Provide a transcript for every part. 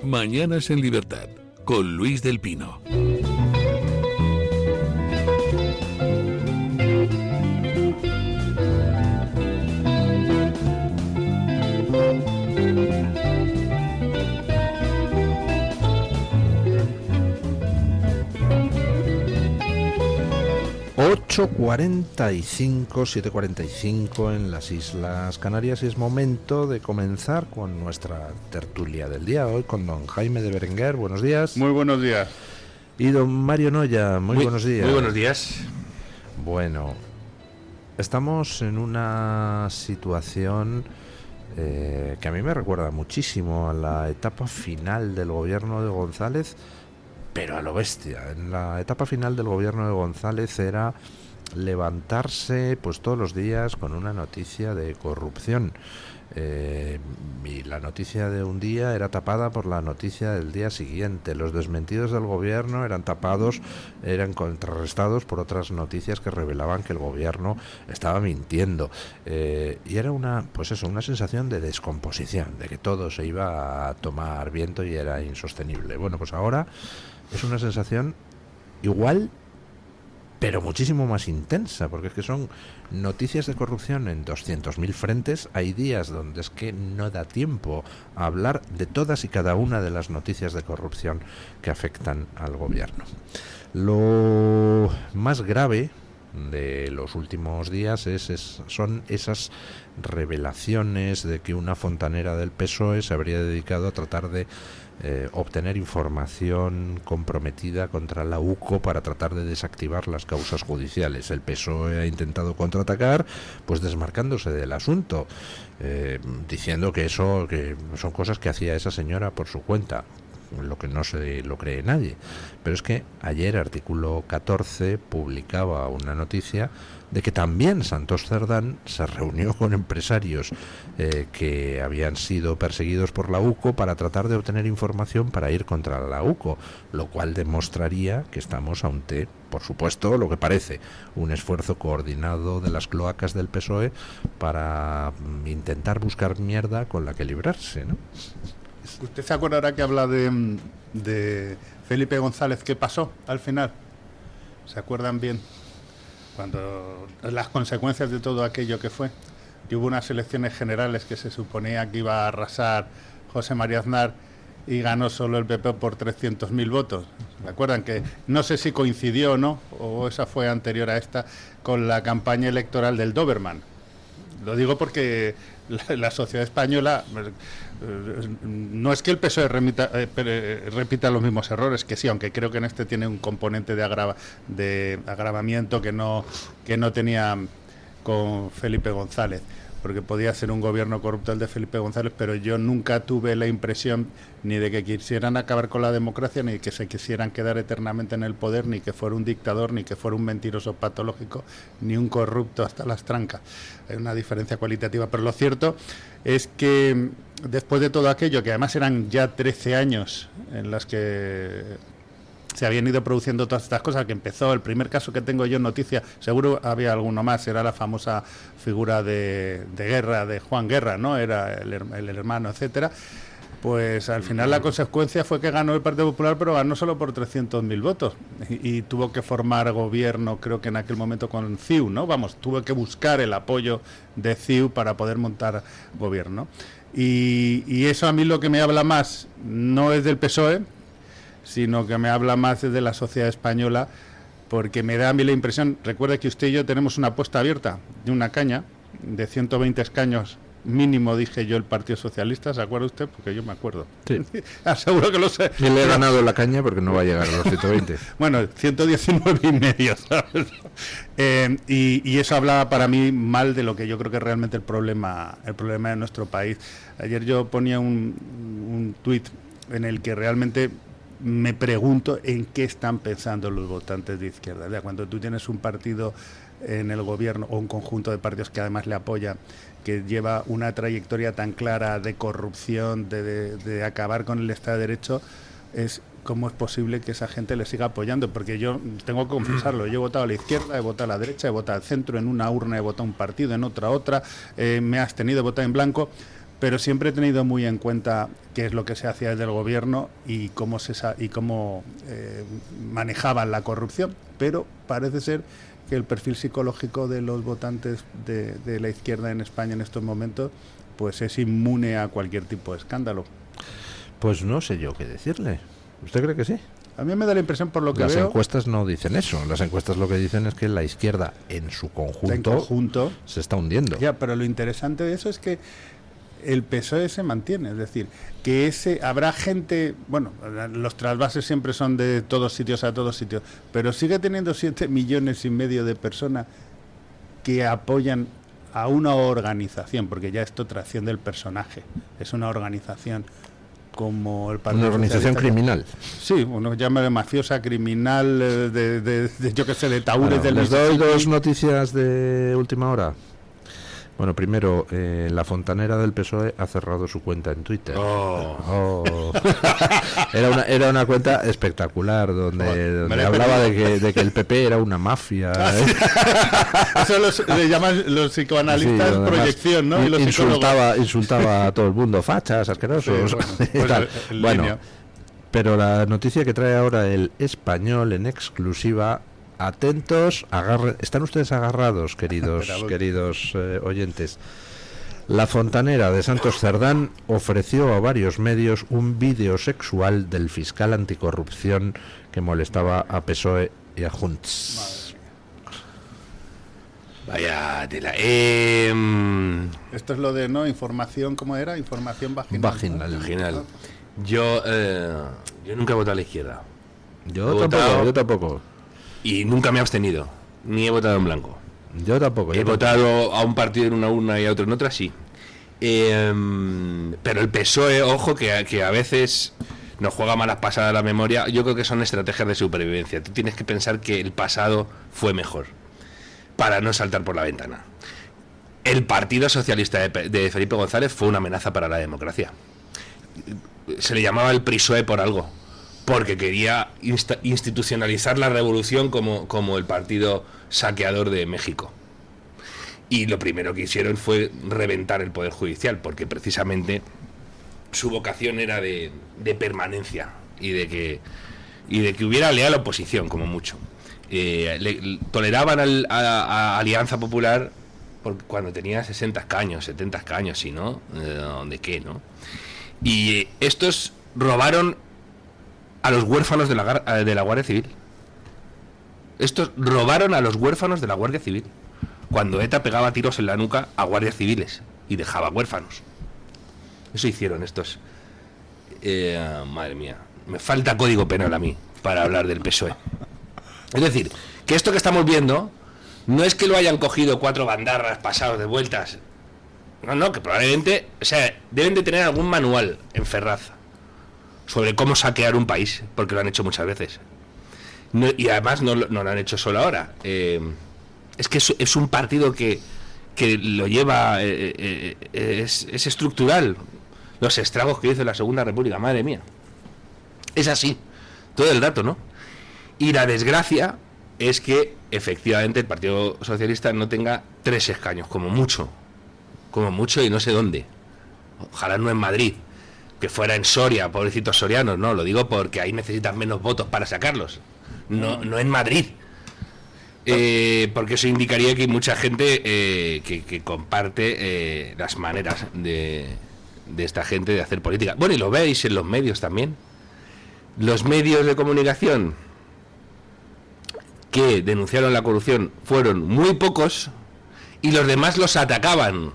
Mañanas en Libertad, con Luis del Pino. Ocho 7:45 en las Islas Canarias, y es momento de comenzar con nuestra tertulia del día, hoy con don Jaime de Berenguer. Buenos días. Muy buenos días. Y don Mario Noya, muy buenos días. Muy buenos días. Bueno, estamos en una situación que a mí me recuerda muchísimo a la etapa final del gobierno de González, pero a lo bestia. En la etapa final del gobierno de González era levantarse pues todos los días con una noticia de corrupción, y la noticia de un día era tapada por la noticia del día siguiente. Los desmentidos del gobierno eran contrarrestados por otras noticias que revelaban que el gobierno estaba mintiendo, y era una sensación de descomposición, de que todo se iba a tomar viento y era insostenible. Bueno, pues ahora es una sensación igual, pero muchísimo más intensa, porque es que son noticias de corrupción en 200.000 frentes. Hay días donde es que no da tiempo a hablar de todas y cada una de las noticias de corrupción que afectan al gobierno. Lo más grave de los últimos días son esas revelaciones de que una fontanera del PSOE se habría dedicado a tratar de obtener información comprometida contra la UCO para tratar de desactivar las causas judiciales. El PSOE ha intentado contraatacar, pues desmarcándose del asunto, diciendo que son cosas que hacía esa señora por su cuenta, lo que no se lo cree nadie. Pero es que ayer Artículo 14 publicaba una noticia de que también Santos Cerdán se reunió con empresarios que habían sido perseguidos por la UCO para tratar de obtener información para ir contra la UCO, lo cual demostraría que estamos ante, por supuesto, lo que parece un esfuerzo coordinado de las cloacas del PSOE para intentar buscar mierda con la que librarse, ¿no? ¿Usted se acuerda ahora que habla de Felipe González? ¿Qué pasó al final? ¿Se acuerdan bien? Cuando las consecuencias de todo aquello que fue, que hubo unas elecciones generales que se suponía que iba a arrasar José María Aznar y ganó solo el PP por 300.000 votos. ¿Se acuerdan? Que no sé si coincidió o no, o esa fue anterior a esta, con la campaña electoral del Doberman. Lo digo porque la sociedad española, no es que el PSOE repita los mismos errores, que sí, aunque creo que en este tiene un componente de agravamiento que no tenía con Felipe González, porque podía ser un gobierno corrupto el de Felipe González, pero yo nunca tuve la impresión ni de que quisieran acabar con la democracia, ni que se quisieran quedar eternamente en el poder, ni que fuera un dictador, ni que fuera un mentiroso patológico, ni un corrupto hasta las trancas. Hay una diferencia cualitativa, pero lo cierto es que después de todo aquello, que además eran ya 13 años en las que se habían ido produciendo todas estas cosas, que empezó, el primer caso que tengo yo en noticia, seguro había alguno más, era la famosa figura de Guerra, de Juan Guerra, ¿no? Era el hermano, etcétera. Pues al final la consecuencia fue que ganó el Partido Popular, pero ganó solo por 300.000 votos y tuvo que formar gobierno, creo que en aquel momento con CiU, ¿no? Vamos, tuvo que buscar el apoyo de CiU para poder montar gobierno. Y eso a mí lo que me habla más no es del PSOE, sino que me habla más de la sociedad española, porque me da a mí la impresión, recuerde que usted y yo tenemos una apuesta abierta de una caña de 120 escaños mínimo, dije yo, el Partido Socialista, ¿se acuerda usted? Porque yo me acuerdo. Sí. Aseguro que lo sé. Y le he ganado la caña porque no va a llegar a los 120. Bueno, 119,5, ¿sabes? Y eso hablaba para mí mal de lo que yo creo que es realmente el problema de nuestro país. Ayer yo ponía un tuit en el que realmente me pregunto en qué están pensando los votantes de izquierda. ¿Verdad? Cuando tú tienes un partido en el gobierno o un conjunto de partidos que además le apoya, que lleva una trayectoria tan clara de corrupción, de acabar con el Estado de Derecho, es ¿cómo es posible que esa gente le siga apoyando? Porque yo tengo que confesarlo, yo he votado a la izquierda, he votado a la derecha, he votado al centro, en una urna he votado un partido, en otra, me he abstenido, he votado en blanco, pero siempre he tenido muy en cuenta qué es lo que se hacía desde el gobierno y cómo manejaban la corrupción, pero parece ser que el perfil psicológico de los votantes de la izquierda en España en estos momentos pues es inmune a cualquier tipo de escándalo. Pues no sé yo qué decirle. ¿Usted cree que sí? A mí me da la impresión, por lo que Las veo... encuestas no dicen eso. Las encuestas lo que dicen es que la izquierda en su conjunto se está hundiendo. Ya, pero lo interesante de eso es que el PSOE se mantiene. Es decir, que habrá gente... Bueno, los trasvases siempre son de todos sitios a todos sitios, pero sigue teniendo 7,5 millones de personas que apoyan a una organización, porque ya esto trasciende el personaje. Es una organización como el Partido Una organización Socialista, criminal. Sí, uno llama de mafiosa, criminal, yo qué sé, de taúres del... Les doy dos noticias de última hora. Bueno, primero, la fontanera del PSOE ha cerrado su cuenta en Twitter. Era una cuenta espectacular donde hablaba de que el PP era una mafia. Eso le llaman los psicoanalistas proyección, ¿no? Y los insultaba a todo el mundo, fachas, asquerosos. Sí, bueno, pero la noticia que trae ahora el Español en exclusiva... Atentos, están ustedes agarrados, queridos oyentes. La fontanera de Santos Cerdán ofreció a varios medios un vídeo sexual del fiscal anticorrupción que molestaba a PSOE y a Junts. Vaya tela. Esto es lo de, ¿no? Información, ¿cómo era? Información vaginal. Yo nunca he votado a la izquierda. Yo tampoco. Y nunca me he abstenido, ni he votado en blanco. Yo tampoco. He votado a un partido en una urna y a otro en otra, sí. Pero el PSOE, ojo, que a veces nos juega malas pasadas la memoria. Yo creo que son estrategias de supervivencia. Tú tienes que pensar que el pasado fue mejor, para no saltar por la ventana. El Partido Socialista de Felipe González fue una amenaza para la democracia. Se le llamaba el PRISOE por algo, porque quería institucionalizar la revolución como el partido saqueador de México. Y lo primero que hicieron fue reventar el Poder Judicial, porque precisamente su vocación era de permanencia y de que hubiera leal oposición, como mucho. Toleraban a Alianza Popular cuando tenía 60 escaños, 70 escaños, si no, ¿de qué, no? Y estos robaron a los huérfanos de la Guardia Civil. Estos robaron a los huérfanos de la Guardia Civil, cuando ETA pegaba tiros en la nuca a guardias civiles y dejaba huérfanos. Eso hicieron estos. Madre mía, me falta código penal a mí para hablar del PSOE. Es decir, que esto que estamos viendo no es que lo hayan cogido 4 bandarras pasados de vueltas. No, que probablemente, o sea, deben de tener algún manual en Ferraz sobre cómo saquear un país, porque lo han hecho muchas veces. Y además no lo han hecho solo ahora. Es que es un partido que lo lleva, es estructural. Los estragos que hizo la Segunda República, madre mía. Es así, todo el rato, ¿no? Y la desgracia es que efectivamente el Partido Socialista no tenga 3 escaños, como mucho, y no sé dónde. Ojalá no en Madrid, que fuera en Soria, pobrecitos sorianos. No, lo digo porque ahí necesitan menos votos para sacarlos, no en Madrid. Porque eso indicaría que hay mucha gente que comparte las maneras de esta gente de hacer política. Bueno, y lo veis en los medios también. Los medios de comunicación que denunciaron la corrupción fueron muy pocos y los demás los atacaban,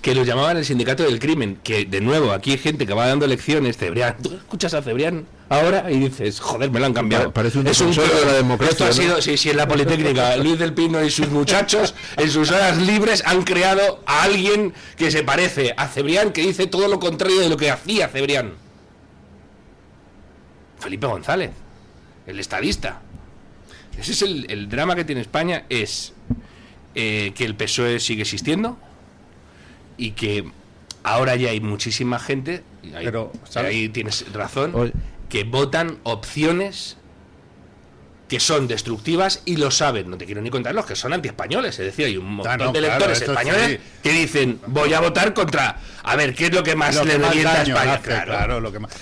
que los llamaban el sindicato del crimen. Que de nuevo aquí hay gente que va dando lecciones. Cebrián, tú escuchas a Cebrián ahora y dices, joder, me lo han cambiado. Parece un defensor de la democracia. Esto ha sido, sí, en la Politécnica. Luis del Pino y sus muchachos en sus horas libres han creado a alguien que se parece a Cebrián, que dice todo lo contrario de lo que hacía Cebrián. Felipe González, el estadista. Ese es el drama que tiene España, es que el PSOE sigue existiendo y que ahora ya hay muchísima gente, pero ahí tienes razón, que votan opciones que son destructivas y lo saben. No te quiero ni contar los que son antiespañoles. Es decir, hay un montón de electores españoles que dicen, voy a votar contra... A ver, ¿qué es lo que más le revienta a España? Claro, lo que más...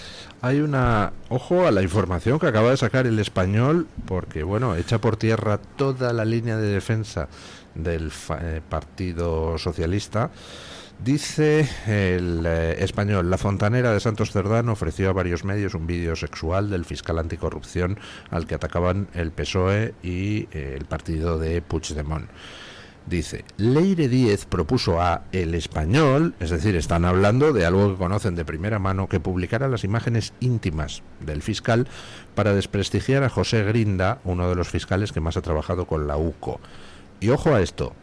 Hay una... Ojo a la información que acaba de sacar El Español, porque, bueno, echa por tierra toda la línea de defensa del Partido Socialista. Dice el Español: la fontanera de Santos Cerdán ofreció a varios medios un vídeo sexual del fiscal anticorrupción al que atacaban el PSOE y el partido de Puigdemont. Dice: Leire Díez propuso a El Español, es decir, están hablando de algo que conocen de primera mano, que publicara las imágenes íntimas del fiscal para desprestigiar a José Grinda, uno de los fiscales que más ha trabajado con la UCO. Y ojo a esto: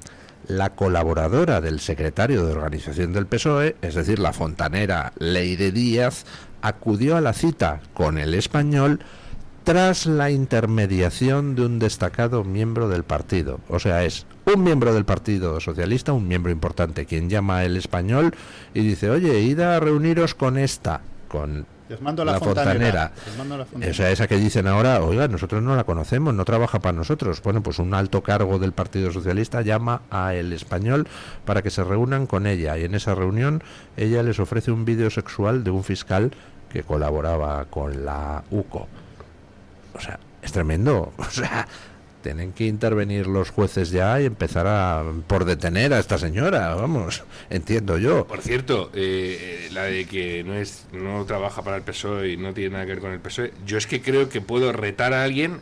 la colaboradora del secretario de organización del PSOE, es decir, la fontanera Leire Díaz, acudió a la cita con El Español tras la intermediación de un destacado miembro del partido. O sea, es un miembro del Partido Socialista, un miembro importante, quien llama a El Español y dice: oye, id a reuniros con esta, con les mando la fontanera. O sea, esa que dicen ahora: oiga, nosotros no la conocemos, no trabaja para nosotros. Bueno, pues un alto cargo del Partido Socialista llama a El Español para que se reúnan con ella, y en esa reunión ella les ofrece un vídeo sexual de un fiscal que colaboraba con la UCO. O sea, es tremendo. O sea, tienen que intervenir los jueces ya y empezar por detener a esta señora, vamos, entiendo yo. Por cierto, la de que no trabaja para el PSOE y no tiene nada que ver con el PSOE, yo es que creo que puedo retar a alguien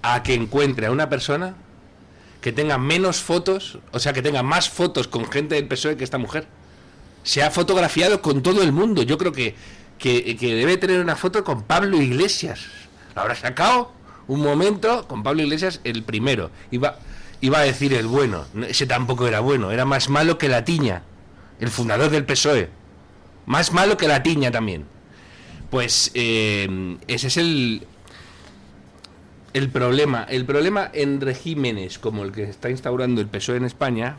a que encuentre a una persona que tenga menos fotos, o sea, que tenga más fotos con gente del PSOE que esta mujer. Se ha fotografiado con todo el mundo. Yo creo que debe tener una foto con Pablo Iglesias. La habrá sacado un momento con Pablo Iglesias, el primero. Iba a decir el bueno. Ese tampoco era bueno. Era más malo que la Tiña, el fundador del PSOE. Más malo que la Tiña también. Pues ese es el problema. El problema en regímenes como el que está instaurando el PSOE en España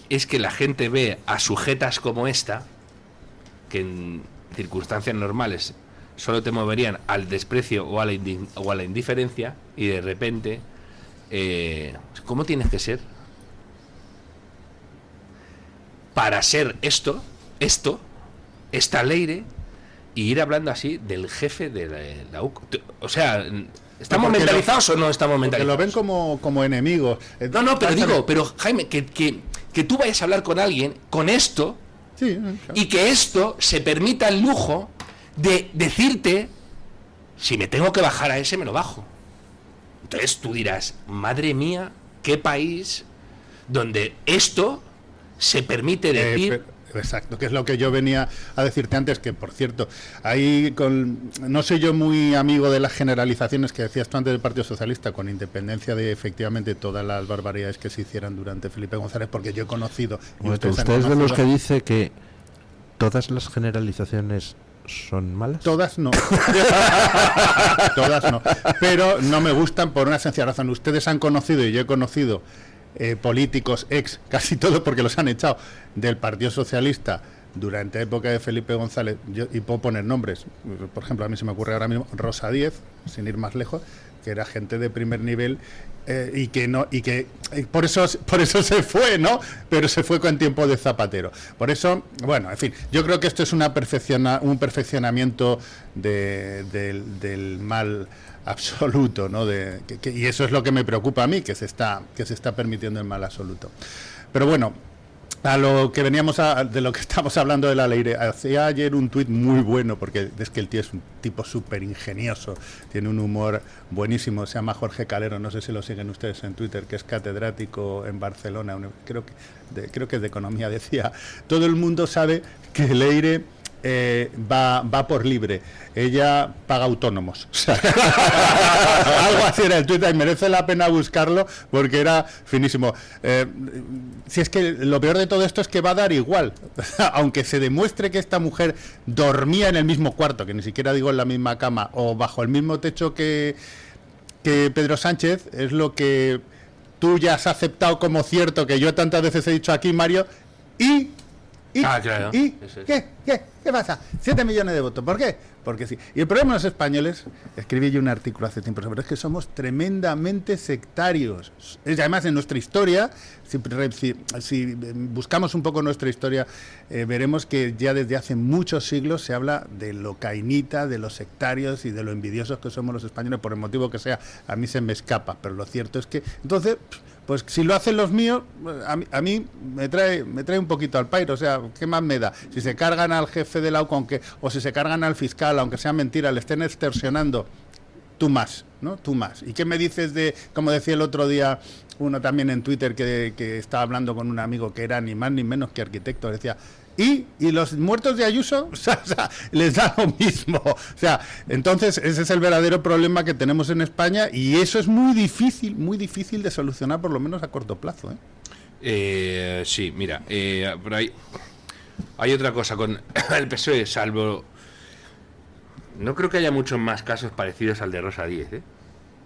es que la gente ve a sujetas como esta, que en circunstancias normales solo te moverían al desprecio o a la indiferencia, y de repente, ¿cómo tienes que ser para ser esta Leire, y ir hablando así del jefe de la UCO? O sea, ¿estamos mentalizados o no estamos mentalizados? Porque lo ven como enemigos. No, pero Jaime, que tú vayas a hablar con alguien con esto, sí, claro, y que esto se permita el lujo de decirte: si me tengo que bajar a ese, me lo bajo. Entonces tú dirás: madre mía, qué país donde esto se permite decir... Exacto, que es lo que yo venía a decirte antes, que por cierto, ahí no soy yo muy amigo de las generalizaciones que decías tú antes del Partido Socialista, con independencia de efectivamente todas las barbaridades que se hicieran durante Felipe González, porque yo he conocido... ¿Usted es de los que dice que todas las generalizaciones son malas? Todas no. Todas no. Pero no me gustan por una sencilla razón. Ustedes han conocido, y yo he conocido, políticos casi todos porque los han echado, del Partido Socialista durante la época de Felipe González, y puedo poner nombres, por ejemplo, a mí se me ocurre ahora mismo Rosa Díez, sin ir más lejos, que era gente de primer nivel, y que por eso se fue, ¿no? Pero se fue con tiempo de Zapatero. Por eso, bueno, en fin, yo creo que esto es un perfeccionamiento del mal absoluto, ¿no? Y eso es lo que me preocupa a mí, que se está permitiendo el mal absoluto. Pero bueno, a lo que de lo que estamos hablando de la Leire, hacía ayer un tuit muy bueno, porque es que el tío es un tipo súper ingenioso, tiene un humor buenísimo, se llama Jorge Calero, no sé si lo siguen ustedes en Twitter, que es catedrático en Barcelona, creo que es de economía. Decía: todo el mundo sabe que Leire va por libre, ella paga autónomos. O sea, algo así era el Twitter, y merece la pena buscarlo porque era finísimo. Si es que lo peor de todo esto es que va a dar igual, aunque se demuestre que esta mujer dormía en el mismo cuarto, que ni siquiera digo en la misma cama, o bajo el mismo techo que Pedro Sánchez, es lo que tú ya has aceptado como cierto, que yo tantas veces he dicho aquí, Mario, y ¿Y, claro. ¿y Eso es. qué pasa? 7 millones de votos. ¿Por qué? Porque sí. Y el problema de los españoles, escribí yo un artículo hace tiempo sobre, es que somos tremendamente sectarios. Además, en nuestra historia, si buscamos un poco nuestra historia, veremos que ya desde hace muchos siglos se habla de lo cainita, de los sectarios y de lo envidiosos que somos los españoles, por el motivo que sea. A mí se me escapa, pero lo cierto es que... Entonces... Pues si lo hacen los míos, a mí me trae un poquito al pairo. O sea, ¿qué más me da? Si se cargan al jefe de la UCO, o si se cargan al fiscal, aunque sea mentira, le estén extorsionando, tú más, ¿no? Tú más. ¿Y qué me dices de, como decía el otro día uno también en Twitter, que estaba hablando con un amigo que era ni más ni menos que arquitecto, decía... ¿Y los muertos de Ayuso? O sea, les da lo mismo. O sea, entonces ese es el verdadero problema que tenemos en España y eso es muy difícil de solucionar, por lo menos a corto plazo. Sí, mira, por ahí hay otra cosa con el PSOE, salvo... No creo que haya muchos más casos parecidos al de Rosa Díez, ¿eh?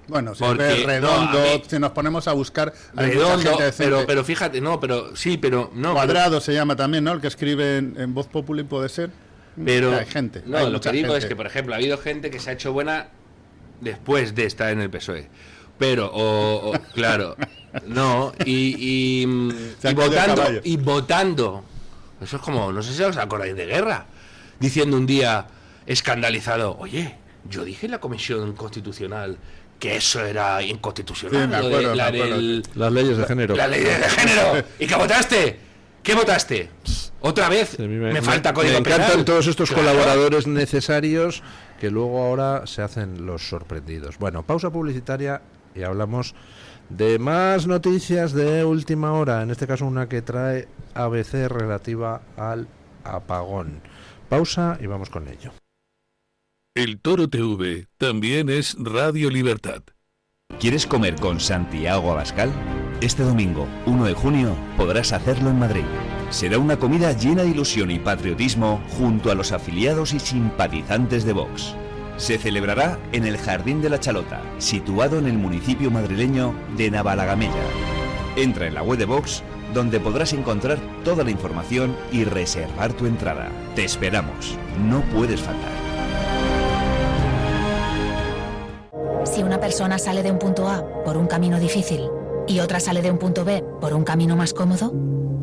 Bueno, si es Redondo, si nos ponemos a buscar... Redondo, pero fíjate, no. Cuadrado se llama también, ¿no? El que escribe en Voz Populi puede ser. Pero hay gente. No, hay lo que digo gente. es que, por ejemplo, ha habido gente que se ha hecho buena después de estar en el PSOE. Pero, claro, no, y votando. Eso es como, no sé si os acordáis de Guerra, diciendo un día escandalizado, oye, yo dije en la Comisión Constitucional que eso era inconstitucional. Sí, me acuerdo. Las leyes de género. La ley de género. ¿Y qué votaste? ¿Qué votaste? Otra vez. Me falta código penal. Me encantan todos estos Claro. colaboradores necesarios que luego ahora se hacen los sorprendidos. Bueno, pausa publicitaria y hablamos de más noticias de última hora. En este caso una que trae ABC relativa al apagón. Pausa y vamos con ello. El Toro TV también es Radio Libertad. ¿Quieres comer con Santiago Abascal? Este domingo, 1 de junio, podrás hacerlo en Madrid. Será una comida llena de ilusión y patriotismo junto a los afiliados y simpatizantes de Vox. Se celebrará en el Jardín de la Chalota, situado en el municipio madrileño de Navalagamella. Entra en la web de Vox, donde podrás encontrar toda la información y reservar tu entrada. Te esperamos, no puedes faltar. Si una persona sale de un punto A por un camino difícil y otra sale de un punto B por un camino más cómodo,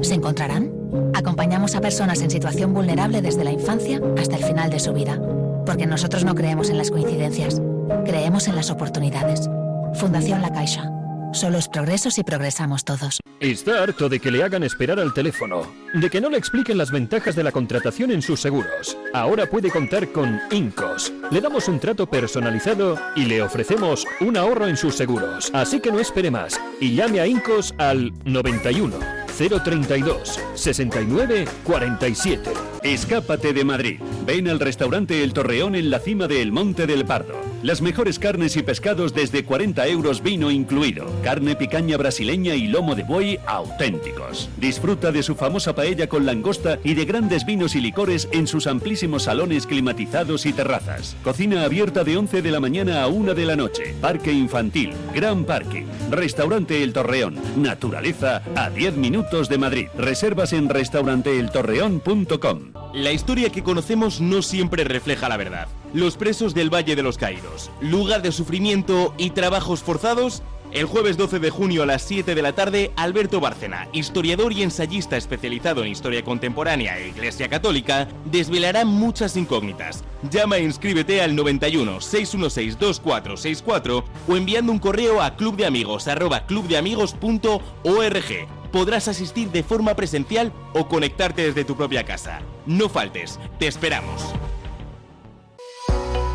¿se encontrarán? Acompañamos a personas en situación vulnerable desde la infancia hasta el final de su vida, porque nosotros no creemos en las coincidencias, creemos en las oportunidades. Fundación La Caixa. Solo es progreso si progresamos todos. Está harto de que le hagan esperar al teléfono, de que no le expliquen las ventajas de la contratación en sus seguros. Ahora puede contar con Incos. Le damos un trato personalizado y le ofrecemos un ahorro en sus seguros. Así que no espere más y llame a Incos al 91 032 69 47. Escápate de Madrid. Ven al restaurante El Torreón en la cima del Monte del Pardo. Las mejores carnes y pescados desde 40 euros, vino incluido. Carne picaña brasileña y lomo de buey auténticos. Disfruta de su famosa paella con langosta y de grandes vinos y licores en sus amplísimos salones climatizados y terrazas. Cocina abierta de 11 de la mañana a 1 de la noche. Parque infantil, gran parking. Restaurante El Torreón. Naturaleza a 10 minutos de Madrid. Reservas en restauranteeltorreón.com. La historia que conocemos no siempre refleja la verdad. Los presos del Valle de los Caídos, lugar de sufrimiento y trabajos forzados. El jueves 12 de junio a las 7 de la tarde, Alberto Bárcena, historiador y ensayista especializado en historia contemporánea e Iglesia Católica, desvelará muchas incógnitas. Llama e inscríbete al 91 616 2464 o enviando un correo a clubdeamigos@clubdeamigos.org. Podrás asistir de forma presencial o conectarte desde tu propia casa. No faltes, te esperamos.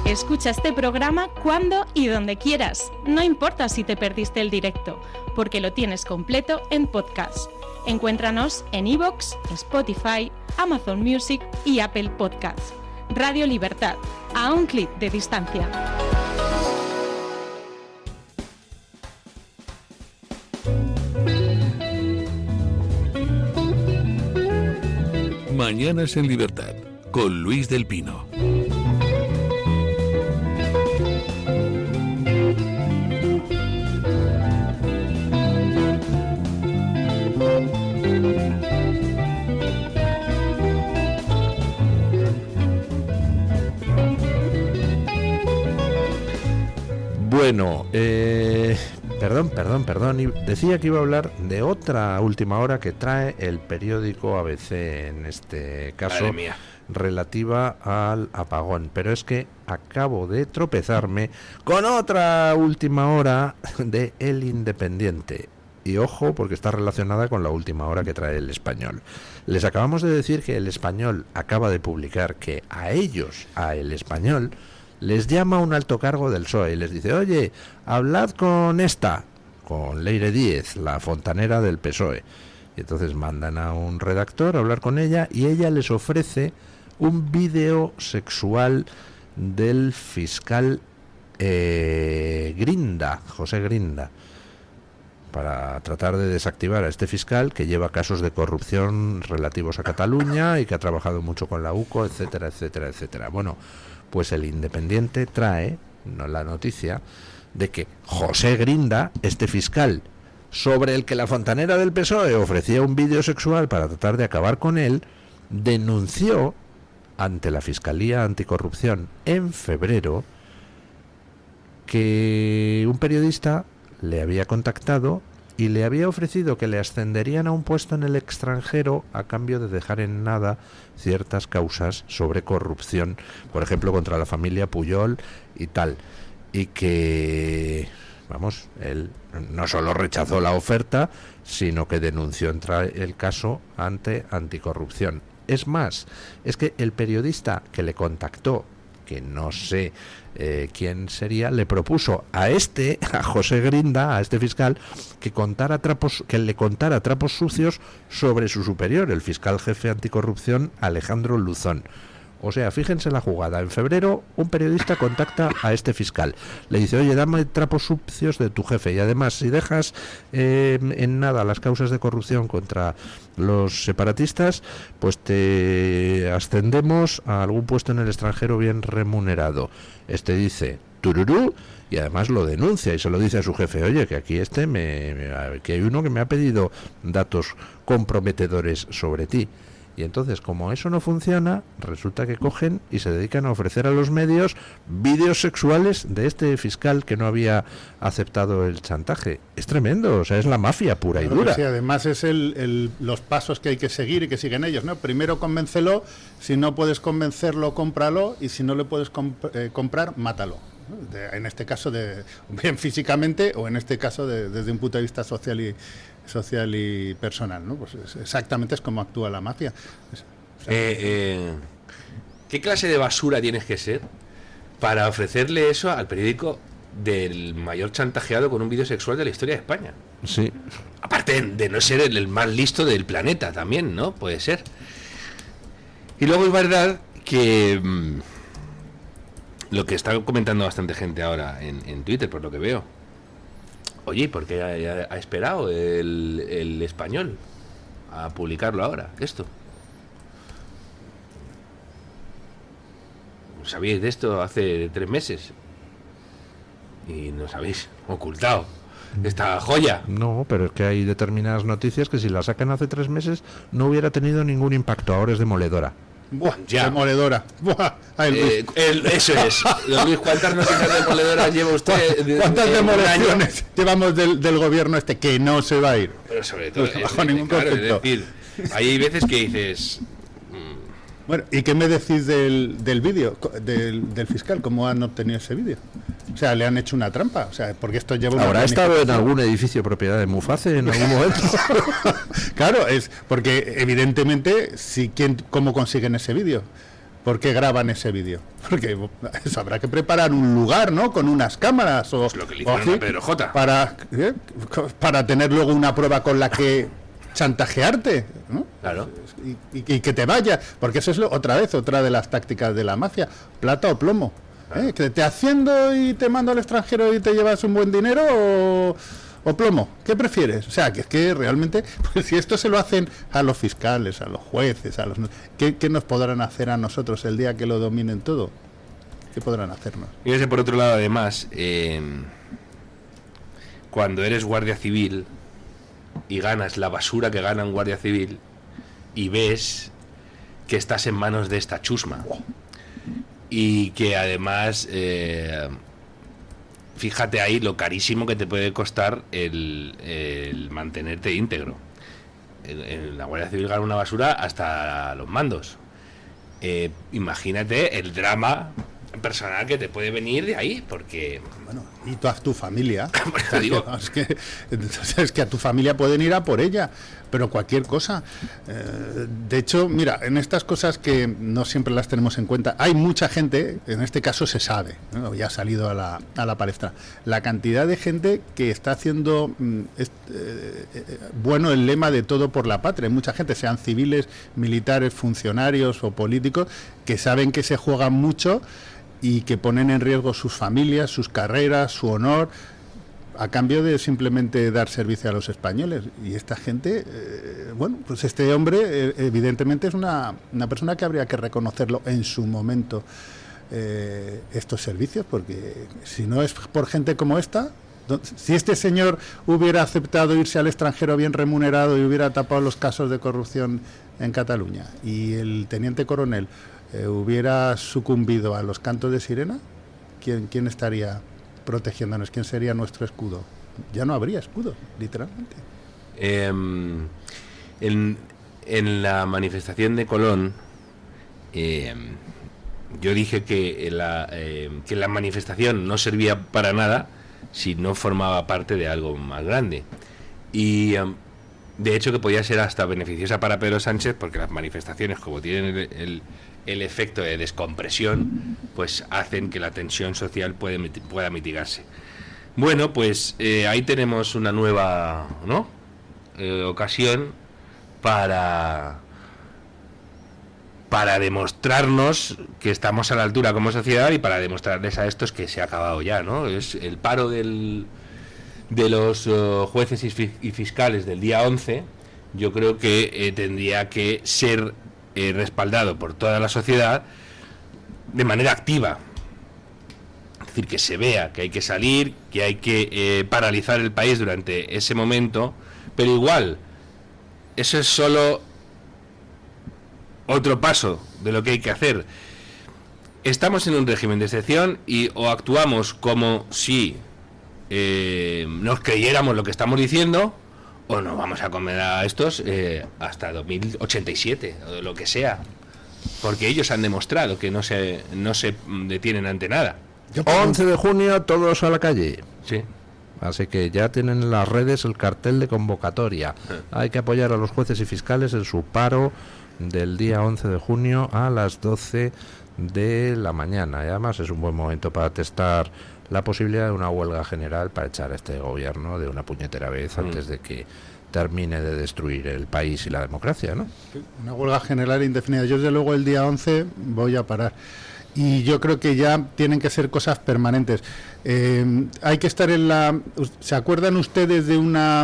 Escucha este programa cuando y donde quieras. No importa si te perdiste el directo, porque lo tienes completo en podcast. Encuéntranos en iVoox, Spotify, Amazon Music y Apple Podcasts. Radio Libertad, a un clic de distancia. Mañanas en Libertad, con Luis del Pino. Bueno, perdón. Y decía que iba a hablar de otra última hora que trae el periódico ABC, en este caso, Madre mía, relativa al apagón. Pero es que acabo de tropezarme con otra última hora de El Independiente. Y ojo, porque está relacionada con la última hora que trae El Español. Les acabamos de decir que El Español acaba de publicar que a El Español, les llama un alto cargo del PSOE y les dice: oye, hablad con Leire Díez, la fontanera del PSOE. Y entonces mandan a un redactor a hablar con ella y ella les ofrece un vídeo sexual del fiscal Grinda, José Grinda, para tratar de desactivar a este fiscal que lleva casos de corrupción relativos a Cataluña y que ha trabajado mucho con la UCO, etcétera, etcétera, etcétera. Bueno, pues El Independiente trae la noticia de que José Grinda, este fiscal sobre el que la fontanera del PSOE ofrecía un vídeo sexual para tratar de acabar con él, denunció ante la Fiscalía Anticorrupción en febrero que un periodista le había contactado y le había ofrecido que le ascenderían a un puesto en el extranjero a cambio de dejar en nada ciertas causas sobre corrupción, por ejemplo contra la familia Pujol y tal, y que, vamos, él no solo rechazó la oferta, sino que denunció el caso ante Anticorrupción. Es más, es que el periodista que le contactó, que no sé quién sería, le propuso a José Grinda, a este fiscal, que le contara trapos sucios sobre su superior, el fiscal jefe anticorrupción Alejandro Luzón. O sea, fíjense la jugada. En febrero, un periodista contacta a este fiscal. Le dice: oye, dame trapos sucios de tu jefe. Y además, si dejas en nada las causas de corrupción contra los separatistas, pues te ascendemos a algún puesto en el extranjero bien remunerado. Este dice: tururú. Y además lo denuncia y se lo dice a su jefe: oye, que aquí que hay uno que me ha pedido datos comprometedores sobre ti. Y entonces, como eso no funciona, resulta que cogen y se dedican a ofrecer a los medios vídeos sexuales de este fiscal que no había aceptado el chantaje. Es tremendo, o sea, es la mafia pura y dura. Sí, además es los pasos que hay que seguir y que siguen ellos, ¿no? Primero convéncelo, si no puedes convencerlo, cómpralo, y si no le puedes comprar, mátalo. En este caso, bien físicamente, o en este caso desde un punto de vista social y personal, ¿no? Pues exactamente es como actúa la mafia. ¿Qué clase de basura tienes que ser para ofrecerle eso al periódico del mayor chantajeado con un vídeo sexual de la historia de España? Sí. Aparte de no ser el más listo del planeta también, ¿no? Puede ser. Y luego es verdad que lo que está comentando bastante gente ahora en Twitter, por lo que veo: oye, ¿por qué ha esperado el Español a publicarlo ahora, esto? ¿Sabíais de esto hace 3 meses? Y nos habéis ocultado esta joya. No, pero es que hay determinadas noticias que si las sacan hace 3 meses no hubiera tenido ningún impacto. Ahora es demoledora. Buah, ya. Demoledora. Buah, Eso es. Don Luis, ¿cuántas noticias demoledoras lleva usted? ¿Cuántas demoleciones llevamos del gobierno que no se va a ir? Pero sobre todo, bajo ningún concepto. Es decir, hay veces que dices... Bueno, ¿y qué me decís del vídeo, del fiscal? ¿Cómo han obtenido ese vídeo? O sea, le han hecho una trampa. O sea, porque esto lleva una... ¿Habrá estado en algún edificio propiedad de Muface en algún momento? Claro, es porque evidentemente, ¿cómo consiguen ese vídeo? ¿Por qué graban ese vídeo? Porque eso, habrá que preparar un lugar, ¿no? Con unas cámaras o... Es lo que le hicieron a Pedro J. Para tener luego una prueba con la que chantajearte, ¿no? Claro. Y que te vaya, porque eso es otra de las tácticas de la mafia: plata o plomo. Claro. Que te haciendo y te mando al extranjero y te llevas un buen dinero, o plomo. ¿Qué prefieres? O sea, que es que realmente, pues si esto se lo hacen a los fiscales, a los jueces, ¿qué nos podrán hacer a nosotros el día que lo dominen todo? ¿Qué podrán hacernos? Fíjese, por otro lado, además, cuando eres guardia civil y ganas la basura que gana un guardia civil y ves que estás en manos de esta chusma y que además fíjate ahí lo carísimo que te puede costar el mantenerte íntegro. En la Guardia Civil gana una basura hasta los mandos. Imagínate el drama personal que te puede venir de ahí, porque... Bueno, y toda tu familia. Pues te digo. Es que a tu familia pueden ir a por ella, pero cualquier cosa. De hecho, mira, en estas cosas que no siempre las tenemos en cuenta, hay mucha gente, en este caso se sabe, ¿no? Ya ha salido a la palestra, la cantidad de gente que está haciendo bueno el lema de todo por la patria. Hay mucha gente, sean civiles, militares, funcionarios o políticos, que saben que se juegan mucho y que ponen en riesgo sus familias, sus carreras, su honor, a cambio de simplemente dar servicio a los españoles. Y esta gente, bueno, pues este hombre evidentemente es una persona que habría que reconocerlo en su momento, estos servicios, porque si no es por gente como esta, si este señor hubiera aceptado irse al extranjero bien remunerado y hubiera tapado los casos de corrupción en Cataluña, y el teniente coronel hubiera sucumbido a los cantos de sirena, ¿quién estaría protegiéndonos? ¿Quién sería nuestro escudo? Ya no habría escudo, literalmente. En la manifestación de Colón, yo dije que la manifestación no servía para nada si no formaba parte de algo más grande. Y de hecho que podía ser hasta beneficiosa para Pedro Sánchez, porque las manifestaciones, como tienen el efecto de descompresión, pues hacen que la tensión social pueda mitigarse. Bueno, pues ahí tenemos una nueva, ¿no?, ocasión para demostrarnos que estamos a la altura como sociedad y para demostrarles a estos que se ha acabado ya, ¿no? Es el paro de los jueces y fiscales del día 11. Yo creo que tendría que ser respaldado por toda la sociedad de manera activa. Es decir, que se vea que hay que salir, que hay que paralizar el país durante ese momento, pero igual, eso es solo otro paso de lo que hay que hacer. Estamos en un régimen de excepción y o actuamos como si nos creyéramos lo que estamos diciendo, o nos vamos a comer a estos hasta 2087 o lo que sea, porque ellos han demostrado que no se detienen ante nada. 11 de junio todos a la calle. Sí. Así que ya tienen en las redes el cartel de convocatoria. Hay que apoyar a los jueces y fiscales en su paro del día 11 de junio a las 12 de la mañana. Y además es un buen momento para testar la posibilidad de una huelga general para echar a este gobierno de una puñetera vez antes de que termine de destruir el país y la democracia, ¿no? Una huelga general indefinida. Yo desde luego el día 11 voy a parar. Y yo creo que ya tienen que ser cosas permanentes. Hay que estar en la... ¿Se acuerdan ustedes de una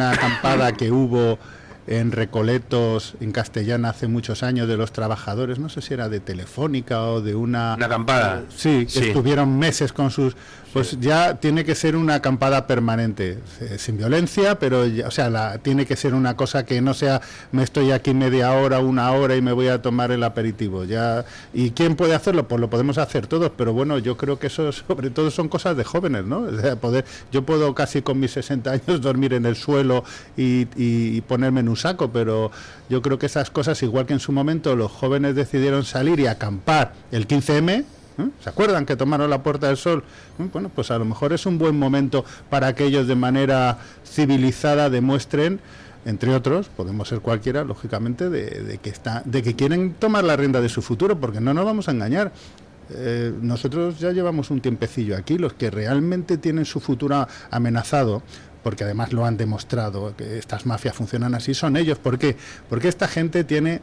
acampada que hubo en Recoletos, en Castellana, hace muchos años, de los trabajadores? No sé si era de Telefónica o de una acampada. Sí, que estuvieron meses con sus... Pues ya tiene que ser una acampada permanente, sin violencia, pero ya, o sea, tiene que ser una cosa que no sea me estoy aquí media hora, una hora y me voy a tomar el aperitivo. Ya. ¿Y quién puede hacerlo? Pues lo podemos hacer todos, pero bueno, yo creo que eso sobre todo son cosas de jóvenes, ¿no? O sea, yo puedo casi con mis 60 años dormir en el suelo y ponerme en un saco, pero yo creo que esas cosas, igual que en su momento los jóvenes decidieron salir y acampar el 15M, ¿se acuerdan que tomaron la Puerta del Sol? Bueno, pues a lo mejor es un buen momento para que ellos de manera civilizada demuestren, entre otros, podemos ser cualquiera, lógicamente, de que quieren tomar la rienda de su futuro, porque no nos vamos a engañar. Nosotros ya llevamos un tiempecillo aquí, los que realmente tienen su futuro amenazado, porque además lo han demostrado, que estas mafias funcionan así, son ellos. ¿Por qué? Porque esta gente tiene...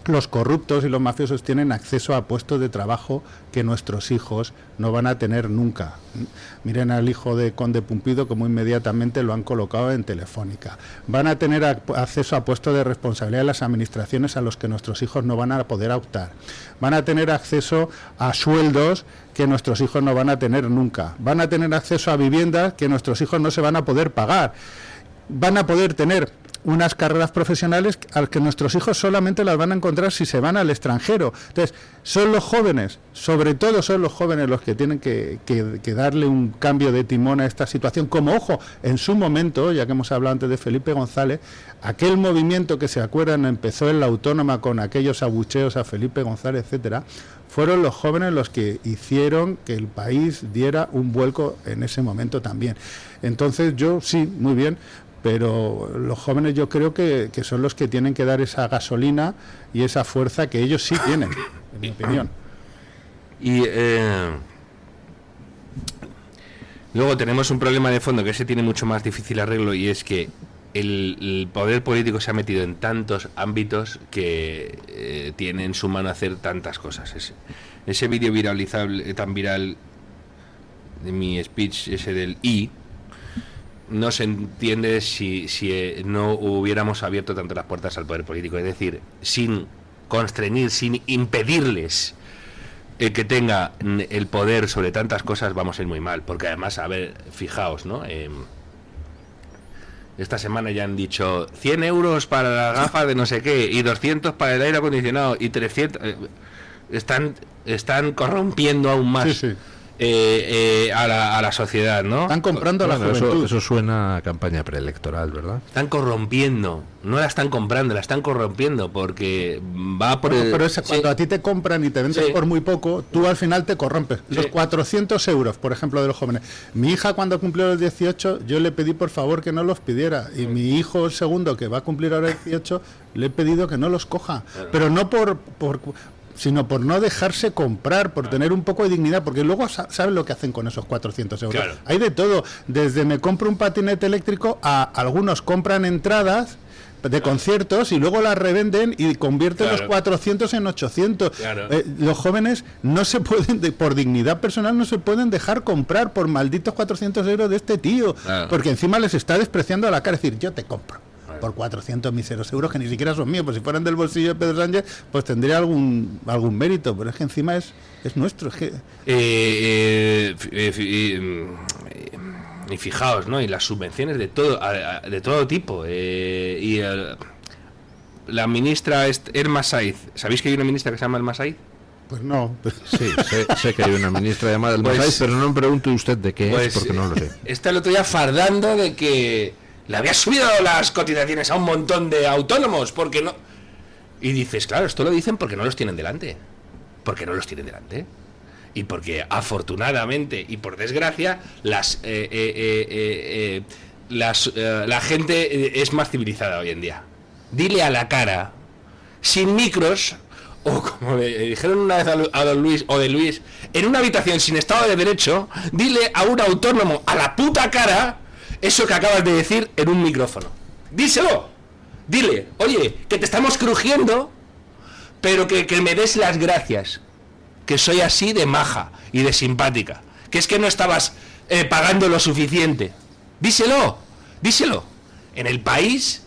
Los corruptos y los mafiosos tienen acceso a puestos de trabajo que nuestros hijos no van a tener nunca. Miren al hijo de Conde Pumpido, como inmediatamente lo han colocado en Telefónica. Van a tener acceso a puestos de responsabilidad en las administraciones a los que nuestros hijos no van a poder optar. Van a tener acceso a sueldos que nuestros hijos no van a tener nunca. Van a tener acceso a viviendas que nuestros hijos no se van a poder pagar. Van a poder tener unas carreras profesionales al que nuestros hijos solamente las van a encontrar si se van al extranjero. Entonces, son los jóvenes, sobre todo son los jóvenes los que tienen que darle un cambio de timón a esta situación. Como, ojo, en su momento, ya que hemos hablado antes de Felipe González, aquel movimiento que se acuerdan empezó en la Autónoma con aquellos abucheos a Felipe González, etcétera, fueron los jóvenes los que hicieron que el país diera un vuelco en ese momento también. Entonces yo sí, muy bien, pero los jóvenes yo creo que son los que tienen que dar esa gasolina y esa fuerza que ellos sí tienen, en mi opinión. Y luego tenemos un problema de fondo que ese tiene mucho más difícil arreglo, y es que el poder político se ha metido en tantos ámbitos que tiene en su mano hacer tantas cosas. Ese vídeo viralizable, tan viral de mi speech, ese del no se entiende si no hubiéramos abierto tanto las puertas al poder político, es decir, sin constreñir, sin impedirles que tenga el poder sobre tantas cosas, vamos a ir muy mal, porque además, a ver, fijaos, ¿no? Esta semana ya han dicho 100 euros para las gafas de no sé qué, y 200 para el aire acondicionado, y 300... Están corrompiendo aún más. Sí. A la sociedad, ¿no? Están comprando a la juventud. Eso suena a campaña preelectoral, ¿verdad? Están corrompiendo, no la están comprando, la están corrompiendo, porque va por Pero cuando a ti te compran y te venden por muy poco, tú al final te corrompes. Los 400 euros, por ejemplo, de los jóvenes. Mi hija, cuando cumplió los 18, yo le pedí por favor que no los pidiera, y mi hijo, el segundo, que va a cumplir ahora 18, le he pedido que no los coja, pero no sino por no dejarse comprar, por tener un poco de dignidad, porque luego saben lo que hacen con esos 400 euros. Claro. Hay de todo, desde me compro un patinete eléctrico a algunos compran entradas de conciertos y luego las revenden y convierten los 400 en 800. Los jóvenes no se pueden, por dignidad personal, no se pueden dejar comprar por malditos 400 euros de este tío, porque encima les está despreciando a la cara, es decir, yo te compro por 400 míseros euros que ni siquiera son míos, pues si fueran del bolsillo de Pedro Sánchez, pues tendría algún mérito, pero es que encima es nuestro. Es que... y fijaos, ¿no? Y las subvenciones de todo tipo. La ministra Elma Saiz, ¿sabéis que hay una ministra que se llama Elma Saiz? Pues no. Sí, sé que hay una ministra llamada Elma Saiz, pero no me pregunte usted de qué es, porque no lo sé. Está el otro día fardando de que le había subido las cotizaciones a un montón de autónomos, porque no... Y dices, claro, esto lo dicen porque no los tienen delante. Porque no los tienen delante. Y porque, afortunadamente y por desgracia, la gente es más civilizada hoy en día. Dile a la cara, sin micros, o como le dijeron una vez a don Luis, o de Luis, en una habitación sin Estado de Derecho, dile a un autónomo a la puta cara eso que acabas de decir en un micrófono. Díselo. Dile, oye, que te estamos crujiendo, pero que me des las gracias, que soy así de maja y de simpática, que es que no estabas pagando lo suficiente. Díselo. En el país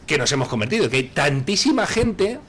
que nos hemos convertido, que hay tantísima gente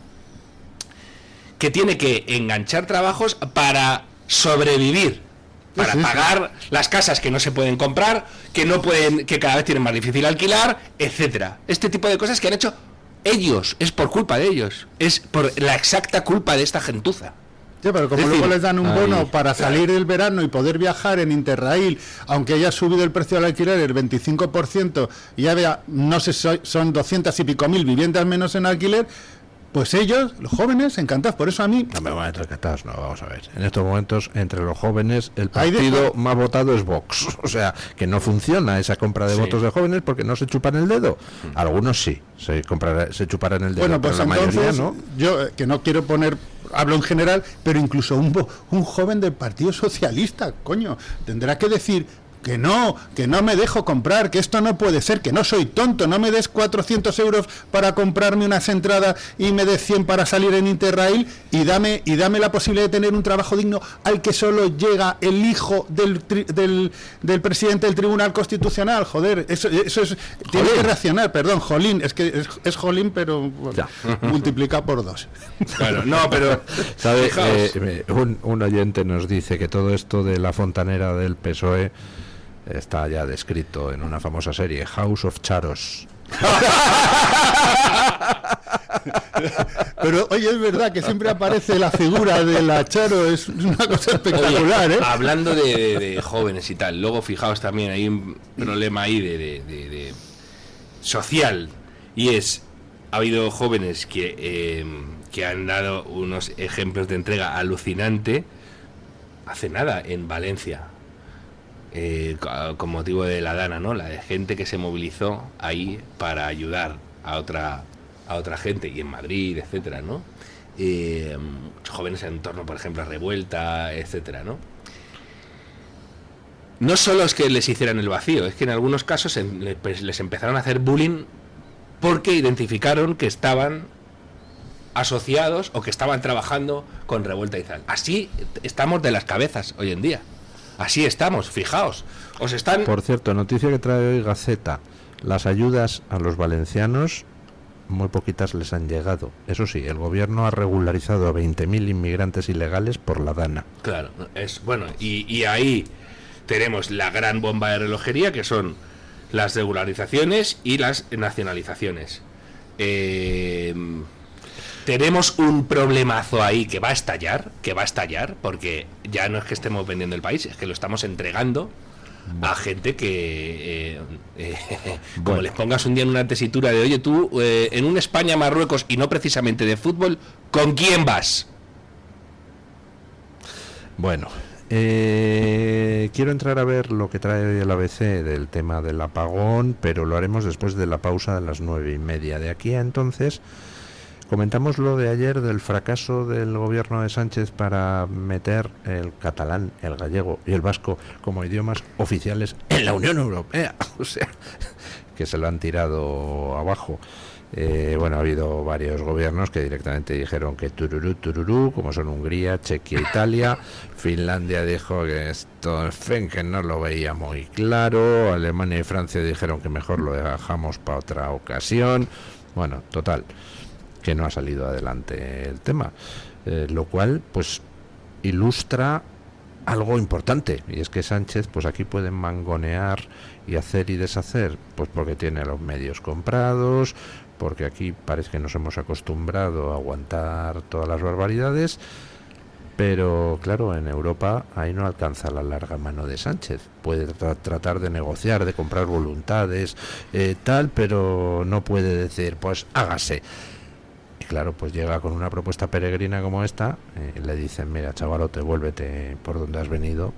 que tiene que enganchar trabajos para sobrevivir, para pagar las casas que no se pueden comprar, que cada vez tienen más difícil alquilar, etcétera. Este tipo de cosas que han hecho ellos, es por culpa de ellos, es por la exacta culpa de esta gentuza. Sí, pero como luego les dan un bono para salir el verano y poder viajar en Interrail, aunque haya subido el precio del alquiler el 25% y ya no sé, son 200 y pico mil viviendas menos en alquiler, pues ellos, los jóvenes, encantados. Por eso a mí... No me van a entrar encantados, no, vamos a ver. En estos momentos, entre los jóvenes, el partido más votado es Vox. O sea, que no funciona esa compra de votos de jóvenes porque no se chupan el dedo. Algunos sí, se chuparán el dedo, bueno, pues pero la entonces, mayoría no. Yo, que no quiero hablo en general, pero incluso un joven del Partido Socialista, coño, tendrá que decir... Que no me dejo comprar, que esto no puede ser, que no soy tonto, no me des 400 euros para comprarme unas entradas y me des 100 para salir en Interrail y dame la posibilidad de tener un trabajo digno al que solo llega el hijo del presidente del Tribunal Constitucional. Joder, eso es... Tiene que reaccionar, perdón, Jolín, es que es Jolín, pero bueno, multiplicado por 2. Claro, no, pero... ¿Sabe? Un oyente nos dice que todo esto de la fontanera del PSOE está ya descrito en una famosa serie, House of Charos, Pero oye, es verdad que siempre aparece la figura de la Charo, es una cosa espectacular. Oye, hablando de jóvenes y tal, luego fijaos también hay un problema ahí de social, y es, ha habido jóvenes que han dado unos ejemplos de entrega alucinante hace nada en Valencia, con motivo de la Dana, ¿no? La de gente que se movilizó ahí para ayudar a otra gente, y en Madrid, etcétera, ¿no? Jóvenes en torno, por ejemplo, a Revuelta, etcétera, ¿no? No solo es que les hicieran el vacío, es que en algunos casos les empezaron a hacer bullying porque identificaron que estaban asociados o que estaban trabajando con Revuelta y tal. Así estamos de las cabezas hoy en día. Así estamos, fijaos. Por cierto, noticia que trae hoy Gaceta: las ayudas a los valencianos, muy poquitas les han llegado. Eso sí, el gobierno ha regularizado a 20.000 inmigrantes ilegales por la Dana. Claro, es bueno, y ahí tenemos la gran bomba de relojería, que son las regularizaciones y las nacionalizaciones. Tenemos un problemazo ahí que va a estallar, porque ya no es que estemos vendiendo el país, es que lo estamos entregando a gente que como les pongas un día en una tesitura de oye, tú en un España-Marruecos, y no precisamente de fútbol, ¿con quién vas? Bueno, quiero entrar a ver lo que trae hoy el ABC del tema del apagón, pero lo haremos después de la pausa de las 9:30. De aquí a entonces comentamos lo de ayer del fracaso del gobierno de Sánchez para meter el catalán, el gallego y el vasco como idiomas oficiales en la Unión Europea. O sea, que se lo han tirado abajo. Bueno, ha habido varios gobiernos que directamente dijeron que tururú, como son Hungría, Chequia, Italia. Finlandia dijo que esto, en fin, que no lo veía muy claro. Alemania y Francia dijeron que mejor lo dejamos para otra ocasión. Bueno, total, que no ha salido adelante el tema, lo cual pues ilustra algo importante, y es que Sánchez pues aquí puede mangonear y hacer y deshacer, pues porque tiene los medios comprados, porque aquí parece que nos hemos acostumbrado a aguantar todas las barbaridades, pero claro, en Europa ahí no alcanza la larga mano de Sánchez. Puede tratar de negociar, de comprar voluntades, tal, pero no puede decir pues hágase. Y claro, pues llega con una propuesta peregrina como esta, le dicen, mira, chavalote, vuélvete por donde has venido,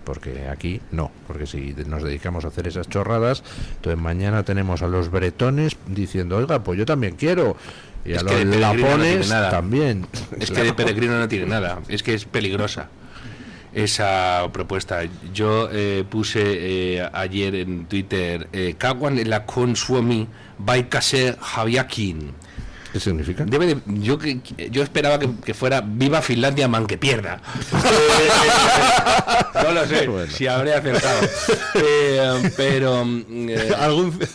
porque aquí no, porque si nos dedicamos a hacer esas chorradas, entonces mañana tenemos a los bretones diciendo, oiga, pues yo también quiero, y a los lapones también. Es que de peregrino no tiene nada, es que es peligrosa esa propuesta. Yo puse ayer en Twitter, Caguan en la Consuami Baikase Javiakin. ¿Qué significa? Yo esperaba que fuera Viva Finlandia, man que pierda. No lo sé, bueno, si habré acertado. Pero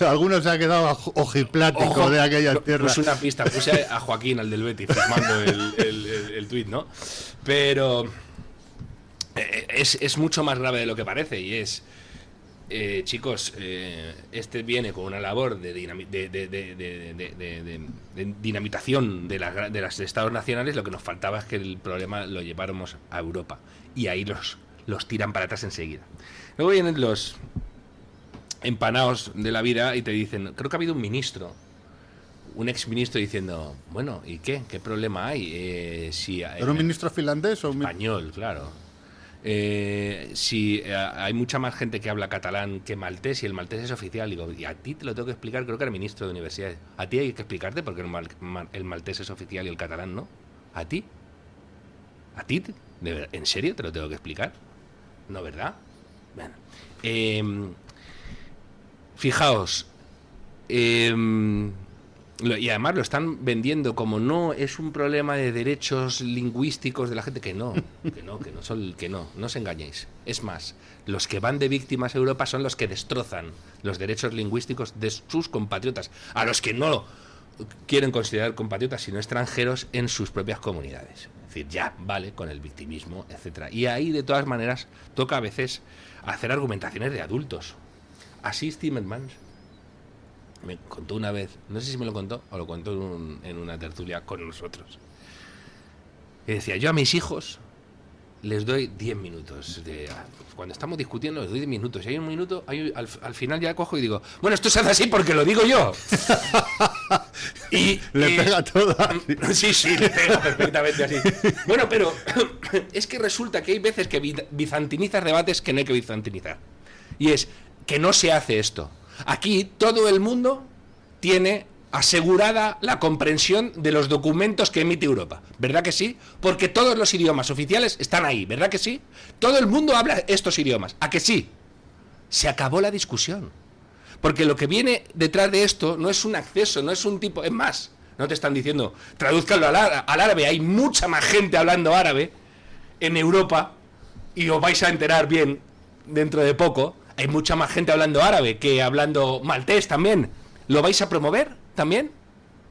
alguno se ha quedado ojiplático de aquella tierra. Puse una pista, puse a Joaquín, al del Betis, firmando el tuit, ¿no? Pero es mucho más grave de lo que parece, y es... chicos, este viene con una labor de dinamitación de los estados nacionales. Lo que nos faltaba es que el problema lo lleváramos a Europa, y ahí los tiran para atrás enseguida. Luego vienen los empanados de la vida y te dicen, creo que ha habido un ministro, un exministro, diciendo, bueno, ¿y qué? ¿Qué problema hay? ¿Era un ministro finlandés o un español? Claro. Si hay mucha más gente que habla catalán que maltés, y el maltés es oficial, digo, y a ti te lo tengo que explicar, creo que era ministro de universidades, a ti hay que explicarte porque el maltés es oficial y el catalán no. ¿A ti? ¿En serio te lo tengo que explicar? ¿No, verdad? Bueno, fijaos, y además lo están vendiendo como no es un problema de derechos lingüísticos de la gente, que no os engañéis. Es más, los que van de víctimas a Europa son los que destrozan los derechos lingüísticos de sus compatriotas, a los que no quieren considerar compatriotas sino extranjeros en sus propias comunidades. Es decir, ya vale con el victimismo, etcétera. Y ahí, de todas maneras, toca a veces hacer argumentaciones de adultos. Así es Timmermans. me contó una vez, no sé si me lo contó o lo contó en una tertulia con nosotros. Y decía, yo a mis hijos les doy 10 minutos. Cuando estamos discutiendo les doy 10 minutos. Y hay un minuto, al final ya cojo y digo, bueno, esto se hace así porque lo digo yo. Y le pega todo así. Sí, le pega perfectamente así. Bueno, pero es que resulta que hay veces que bizantinizas debates que no hay que bizantinizar. Y es que no se hace esto. Aquí todo el mundo tiene asegurada la comprensión de los documentos que emite Europa, ¿verdad que sí? Porque todos los idiomas oficiales están ahí, ¿verdad que sí? Todo el mundo habla estos idiomas, ¿a que sí? Se acabó la discusión. Porque lo que viene detrás de esto no es un acceso, no es un tipo... Es más, no te están diciendo, tradúzcanlo al árabe, hay mucha más gente hablando árabe en Europa, y os vais a enterar bien dentro de poco, hay mucha más gente hablando árabe que hablando maltés también. ¿Lo vais a promover también?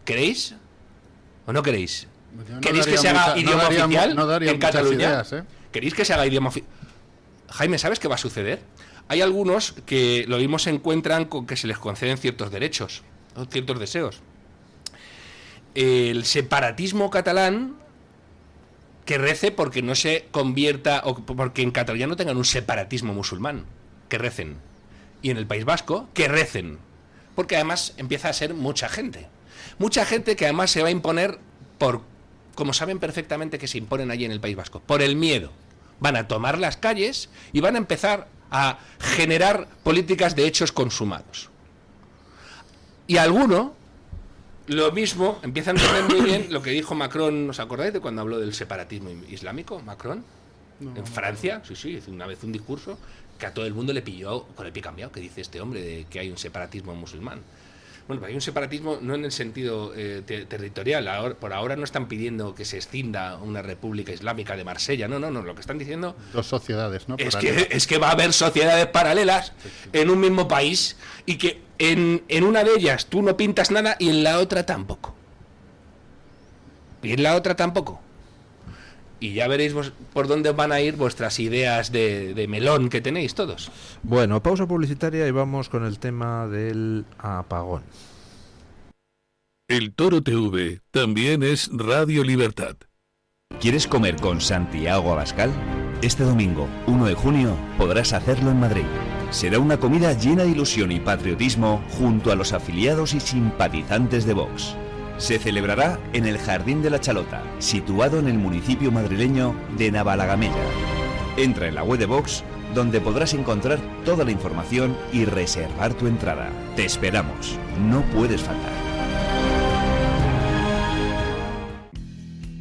¿Queréis? ¿O no queréis? ¿Queréis que se haga idioma oficial en Cataluña? Ideas, ¿eh? ¿Queréis que se haga idioma oficial? Jaime, ¿sabes qué va a suceder? Hay algunos que lo mismo se encuentran con que se les conceden ciertos derechos o ciertos deseos. El separatismo catalán que rece porque no se convierta, o porque en Cataluña no tengan un separatismo musulmán, que recen. Y en el País Vasco, que recen. Porque además empieza a ser mucha gente. Mucha gente que además se va a imponer por, como saben perfectamente que se imponen allí en el País Vasco, por el miedo. Van a tomar las calles y van a empezar a generar políticas de hechos consumados. Y alguno, lo mismo, empieza a entender muy bien lo que dijo Macron. ¿Os acordáis de cuando habló del separatismo islámico? Macron, en Francia, sí, hizo una vez un discurso que a todo el mundo le pilló con el pie cambiado, que dice este hombre de que hay un separatismo musulmán. Bueno, hay un separatismo no en el sentido territorial. Por ahora no están pidiendo que se escinda una república islámica de Marsella. No. Lo que están diciendo... Dos sociedades, ¿no? Es que va a haber sociedades paralelas en un mismo país y que en una de ellas tú no pintas nada y en la otra tampoco. Y ya veréis por dónde van a ir vuestras ideas de melón que tenéis todos. Bueno, pausa publicitaria y vamos con el tema del apagón. El Toro TV también es Radio Libertad. ¿Quieres comer con Santiago Abascal? Este domingo, 1 de junio, podrás hacerlo en Madrid. Será una comida llena de ilusión y patriotismo junto a los afiliados y simpatizantes de Vox. Se celebrará en el Jardín de la Chalota, situado en el municipio madrileño de Navalagamella. Entra en la web de Vox, donde podrás encontrar toda la información y reservar tu entrada. Te esperamos, no puedes faltar.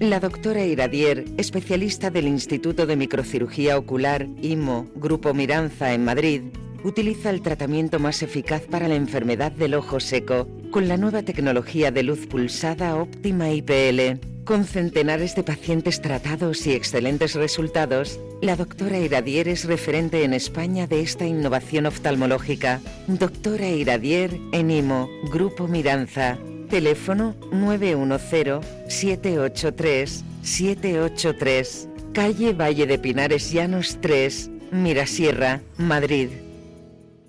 La doctora Iradier, especialista del Instituto de Microcirugía Ocular, IMO, Grupo Miranza en Madrid, utiliza el tratamiento más eficaz para la enfermedad del ojo seco con la nueva tecnología de luz pulsada óptima IPL. Con centenares de pacientes tratados y excelentes resultados, la doctora Iradier es referente en España de esta innovación oftalmológica. Doctora Iradier en IMO, Grupo Miranza. Teléfono 910-783-783. Calle Valle de Pinares Llanos 3, Mirasierra, Madrid.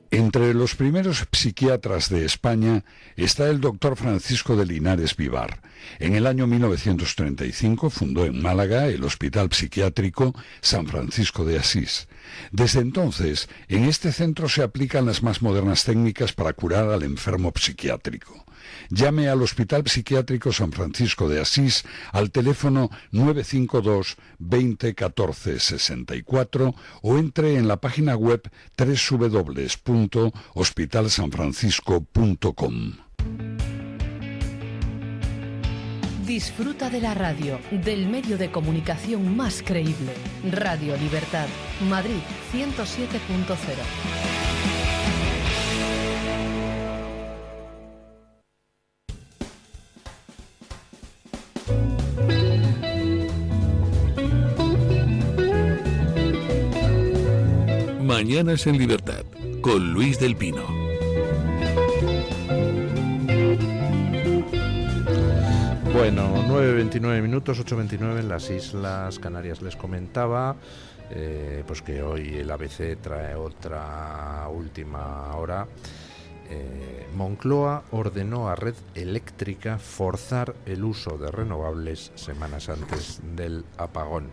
Entre los primeros psiquiatras de España está el doctor Francisco de Linares Vivar. En el año 1935 fundó en Málaga el Hospital Psiquiátrico San Francisco de Asís. Desde entonces, en este centro se aplican las más modernas técnicas para curar al enfermo psiquiátrico. Llame al Hospital Psiquiátrico San Francisco de Asís al teléfono 952 20 14 64 o entre en la página web www.hospitalsanfrancisco.com. Disfruta de la radio, del medio de comunicación más creíble. Radio Libertad, Madrid 107.0. Mañanas en Libertad, con Luis del Pino. Bueno, 9:29 minutos, 8:29 en las Islas Canarias. Les comentaba pues que hoy el ABC trae otra última hora Moncloa ordenó a Red Eléctrica forzar el uso de renovables semanas antes del apagón.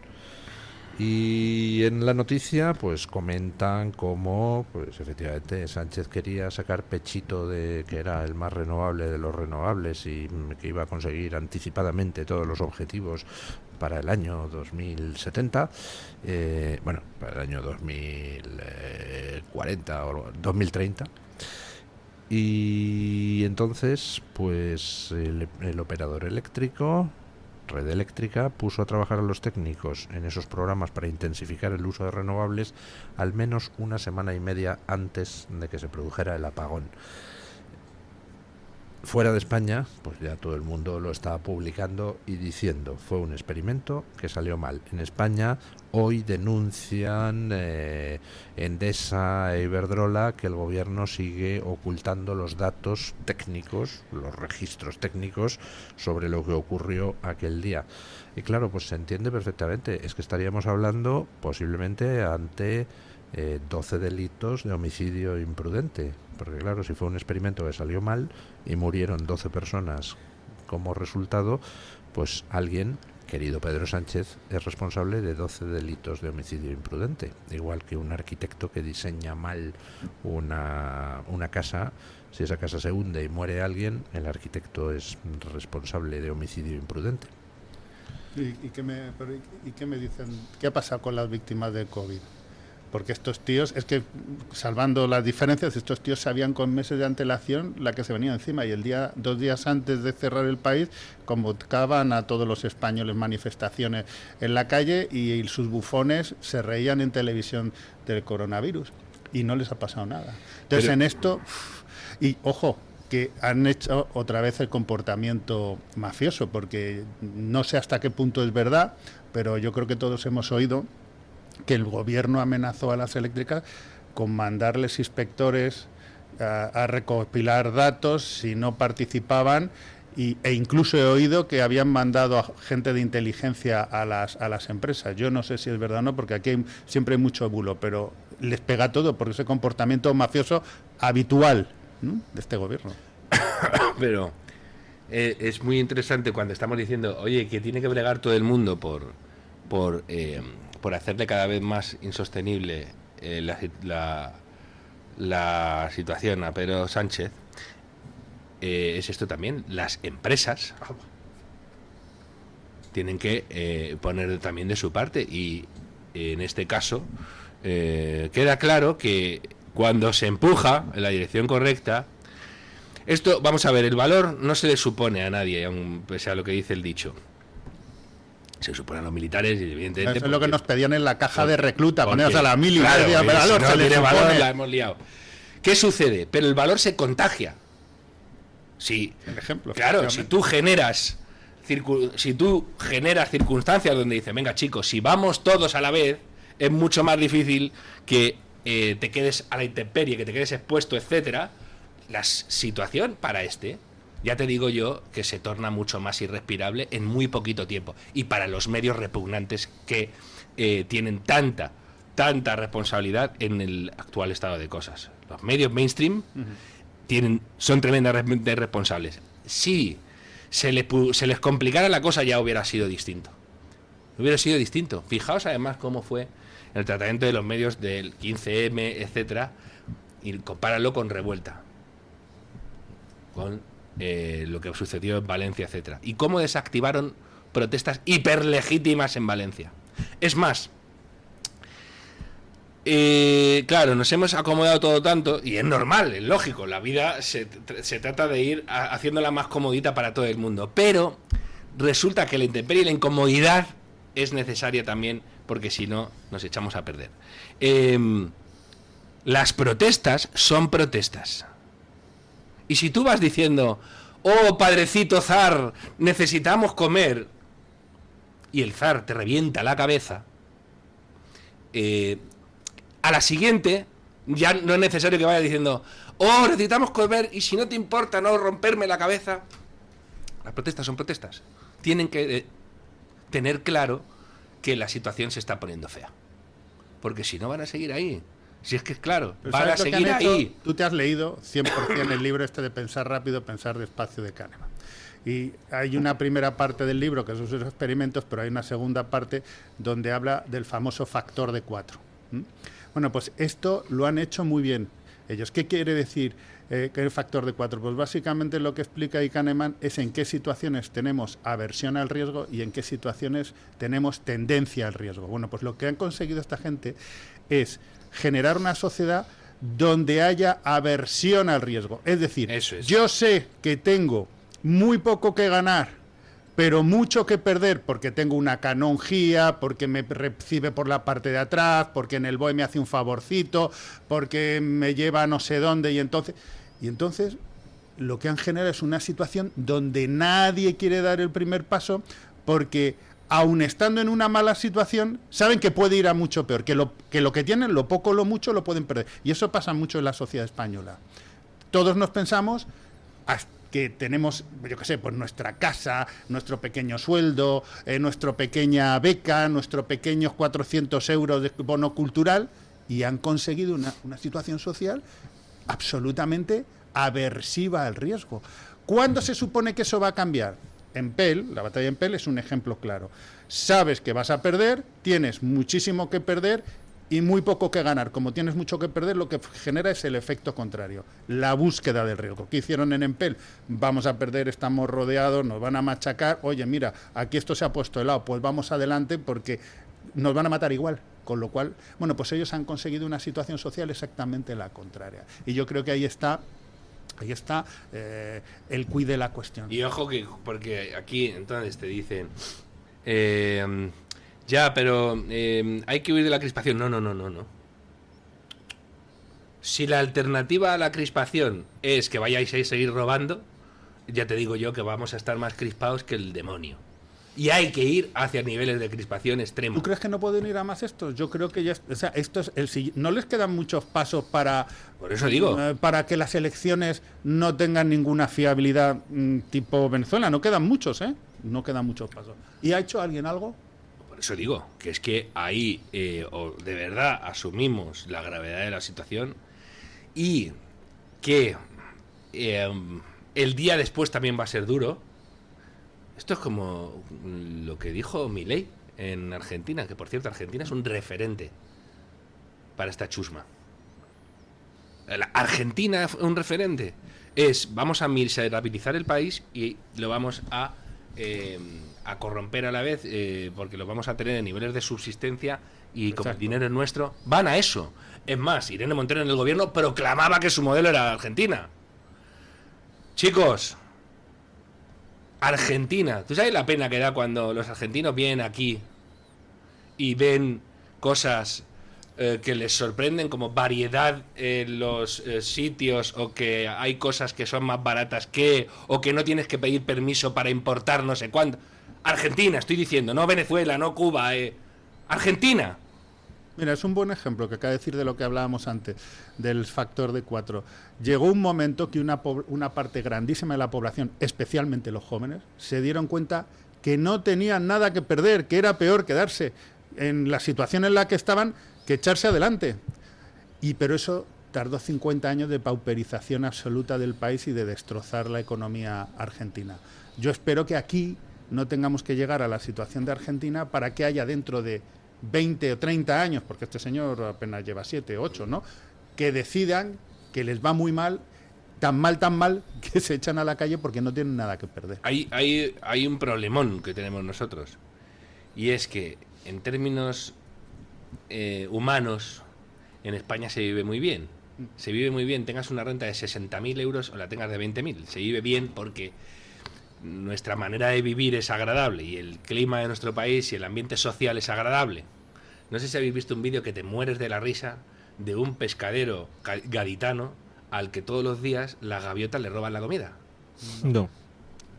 Y en la noticia pues comentan cómo pues efectivamente Sánchez quería sacar pechito de que era el más renovable de los renovables y que iba a conseguir anticipadamente todos los objetivos para el año 2070, para el año 2040 o 2030. Y entonces pues el operador eléctrico, Red Eléctrica, puso a trabajar a los técnicos en esos programas para intensificar el uso de renovables al menos una semana y media antes de que se produjera el apagón. Fuera de España, pues ya todo el mundo lo está publicando y diciendo, fue un experimento que salió mal. En España hoy denuncian Endesa e Iberdrola que el gobierno sigue ocultando los datos técnicos, los registros técnicos sobre lo que ocurrió aquel día. Y claro, pues se entiende perfectamente, es que estaríamos hablando posiblemente ante 12 delitos de homicidio imprudente, porque claro, si fue un experimento que salió mal y murieron 12 personas como resultado, pues alguien, querido Pedro Sánchez, es responsable de 12 delitos de homicidio imprudente, igual que un arquitecto que diseña mal una casa. Si esa casa se hunde y muere alguien, el arquitecto es responsable de homicidio imprudente. ¿Y qué me dicen? ¿Qué ha pasado con las víctimas de COVID? Porque estos tíos, es que salvando las diferencias, estos tíos sabían con meses de antelación la que se venía encima, y 2 días antes de cerrar el país convocaban a todos los españoles manifestaciones en la calle y sus bufones se reían en televisión del coronavirus y no les ha pasado nada. Entonces en esto, y ojo, que han hecho otra vez el comportamiento mafioso, porque no sé hasta qué punto es verdad, pero yo creo que todos hemos oído que el gobierno amenazó a las eléctricas con mandarles inspectores a recopilar datos si no participaban, e incluso he oído que habían mandado a gente de inteligencia a las empresas. Yo no sé si es verdad o no, porque aquí siempre hay mucho bulo, pero les pega todo por ese comportamiento mafioso habitual, ¿no?, de este gobierno. Pero es muy interesante cuando estamos diciendo, oye, que tiene que bregar todo el mundo por hacerle cada vez más insostenible la situación a Pedro Sánchez. Es esto también, las empresas tienen que poner también de su parte, y en este caso queda claro que cuando se empuja en la dirección correcta, esto, vamos a ver, el valor no se le supone a nadie, aun pese a lo que dice el dicho. Se supone a los militares, y evidentemente... Eso es lo que nos pedían en la caja de recluta, poneros a la mili. Claro, valor, si no tiene valor, la hemos liado. ¿Qué sucede? Pero el valor se contagia. Sí, claro, si tú generas circunstancias donde dices, venga chicos, si vamos todos a la vez, es mucho más difícil que te quedes a la intemperie, que te quedes expuesto, etcétera. La situación para ya te digo yo que se torna mucho más irrespirable en muy poquito tiempo. Y para los medios repugnantes que tienen tanta responsabilidad en el actual estado de cosas. Los medios mainstream son tremendamente responsables. Si se les complicara la cosa, ya hubiera sido distinto. Fijaos además cómo fue el tratamiento de los medios del 15M, etcétera, y compáralo con Revuelta, con lo que sucedió en Valencia, etcétera, y cómo desactivaron protestas hiperlegítimas en Valencia. Es más, claro, nos hemos acomodado todo tanto, y es normal, es lógico, la vida se trata de ir haciéndola más comodita para todo el mundo, pero resulta que la intemperie y la incomodidad es necesaria también, porque si no nos echamos a perder. Las protestas son protestas. Y si tú vas diciendo, oh padrecito zar, necesitamos comer, y el zar te revienta la cabeza, a la siguiente ya no es necesario que vayas diciendo, oh, necesitamos comer, y si no te importa no romperme la cabeza. Las protestas son protestas. Tienen que tener claro que la situación se está poniendo fea, porque si no van a seguir ahí. Si es que es claro, Pero van a ¿sabes lo que seguir han hecho? ahí. Tú te has leído 100% el libro este de Pensar rápido, pensar despacio de Kahneman. Y hay una primera parte del libro que son sus experimentos, pero hay una segunda parte donde habla del famoso factor de 4. Bueno, pues esto lo han hecho muy bien ellos. ¿Qué quiere decir que el factor de 4? Pues básicamente lo que explica ahí Kahneman es en qué situaciones tenemos aversión al riesgo y en qué situaciones tenemos tendencia al riesgo. Bueno, pues lo que han conseguido esta gente es generar una sociedad donde haya aversión al riesgo. Es decir, yo sé que tengo muy poco que ganar, pero mucho que perder porque tengo una canonjía, porque me recibe por la parte de atrás, porque en el BOE me hace un favorcito, porque me lleva a no sé dónde, y entonces lo que han generado es una situación donde nadie quiere dar el primer paso porque aun estando en una mala situación, saben que puede ir a mucho peor, que lo que tienen, lo poco o lo mucho, lo pueden perder. Y eso pasa mucho en la sociedad española. Todos nos pensamos que tenemos, yo qué sé, pues nuestra casa, nuestro pequeño sueldo, nuestra pequeña beca, nuestros pequeños 400 euros de bono cultural, y han conseguido una situación social absolutamente aversiva al riesgo. ¿Cuándo se supone que eso va a cambiar? En Pell, la batalla en Pell es un ejemplo claro. Sabes que vas a perder, tienes muchísimo que perder y muy poco que ganar. Como tienes mucho que perder, lo que genera es el efecto contrario, la búsqueda del riesgo. ¿Qué hicieron en Empel? Vamos a perder, estamos rodeados, nos van a machacar. Oye, mira, aquí esto se ha puesto de lado, pues vamos adelante porque nos van a matar igual. Con lo cual, bueno, pues ellos han conseguido una situación social exactamente la contraria. Y yo creo que ahí está el quid de la cuestión. Y ojo que, porque aquí entonces te dicen, ya, pero hay que huir de la crispación. No. Si la alternativa a la crispación es que vayáis a seguir robando, ya te digo yo que vamos a estar más crispados que el demonio. Y hay que ir hacia niveles de crispación extremos. ¿Tú crees que no pueden ir a más estos? Yo creo que ya, o sea, esto es no les quedan muchos pasos para, por eso digo, para que las elecciones no tengan ninguna fiabilidad tipo Venezuela. No quedan muchos, no quedan muchos pasos. ¿Y ha hecho alguien algo? Por eso digo que es que ahí o de verdad asumimos la gravedad de la situación y que el día después también va a ser duro. Esto es como lo que dijo Milei en Argentina, que por cierto Argentina es un referente para esta chusma. La Argentina es un referente. Vamos a miserabilizar el país y lo vamos a corromper a la vez, porque lo vamos a tener en niveles de subsistencia y como el dinero es nuestro, van a eso. Es más, Irene Montero en el gobierno proclamaba que su modelo era Argentina. Chicos, Argentina, ¿tú sabes la pena que da cuando los argentinos vienen aquí y ven cosas que les sorprenden, como variedad en los sitios, o que hay cosas que son más baratas o que no tienes que pedir permiso para importar no sé cuánto? Argentina, estoy diciendo, no Venezuela, no Cuba, Argentina. Mira, es un buen ejemplo que acaba de decir de lo que hablábamos antes, del factor de 4. Llegó un momento que una parte grandísima de la población, especialmente los jóvenes, se dieron cuenta que no tenían nada que perder, que era peor quedarse en la situación en la que estaban que echarse adelante. Pero eso tardó 50 años de pauperización absoluta del país y de destrozar la economía argentina. Yo espero que aquí no tengamos que llegar a la situación de Argentina para que haya dentro de 20 o 30 años, porque este señor apenas lleva 7, 8, ¿no?, que decidan que les va muy mal, tan mal, que se echan a la calle porque no tienen nada que perder. Hay un problemón que tenemos nosotros, y es que en términos humanos, en España se vive muy bien. Se vive muy bien, tengas una renta de 60.000 euros o la tengas de 20.000. Se vive bien porque nuestra manera de vivir es agradable y el clima de nuestro país y el ambiente social es agradable. No sé si habéis visto un vídeo que te mueres de la risa de un pescadero gaditano al que todos los días las gaviotas le roban la comida. No.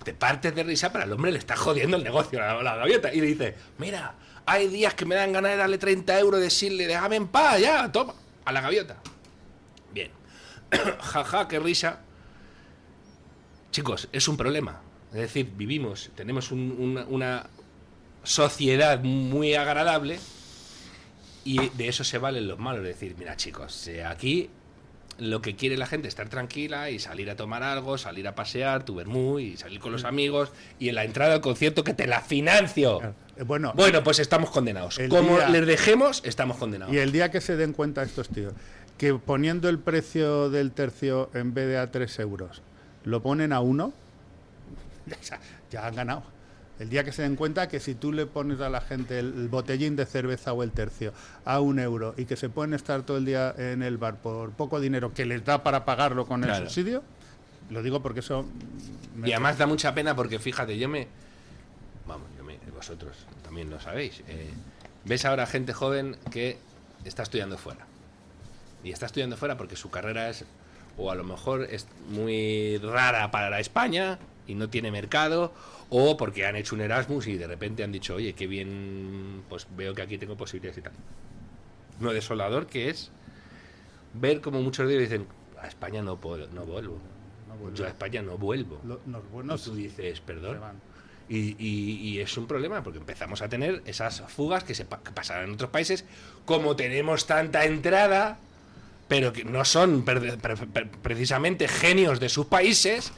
Te partes de risa, pero al hombre le está jodiendo el negocio a la gaviota. Y le dice, mira, hay días que me dan ganas de darle 30 euros, decirle, déjame en paz, ya, toma, a la gaviota. Bien. Jaja, qué risa. Chicos, es un problema. Es decir, tenemos una sociedad muy agradable Y de eso se valen los malos, es decir, mira chicos, aquí lo que quiere la gente es estar tranquila y salir a tomar algo, salir a pasear, tu vermú y salir con los amigos, y en la entrada al concierto que te la financio. Bueno, pues estamos condenados. Como les dejemos, estamos condenados. Y el día que se den cuenta estos tíos que poniendo el precio del tercio en vez de a 3 euros lo ponen a 1, ya han ganado. El día que se den cuenta que si tú le pones a la gente el botellín de cerveza o el tercio a 1 euro y que se pueden estar todo el día en el bar por poco dinero que les da para pagarlo con el subsidio, lo digo porque eso... Y además da mucha pena porque fíjate, vosotros también lo sabéis, ves ahora gente joven que está estudiando fuera. Y está estudiando fuera porque su carrera es, o a lo mejor es muy rara para España y no tiene mercado, o porque han hecho un Erasmus y de repente han dicho, oye, qué bien, pues veo que aquí tengo posibilidades y tal. Lo desolador que es ver como muchos de ellos dicen, a España no vuelvo. Yo a España no vuelvo. Los buenos, y tú dices, perdón. Y es un problema porque empezamos a tener esas fugas que pasarán en otros países. Como tenemos tanta entrada, pero que no son precisamente genios de sus países,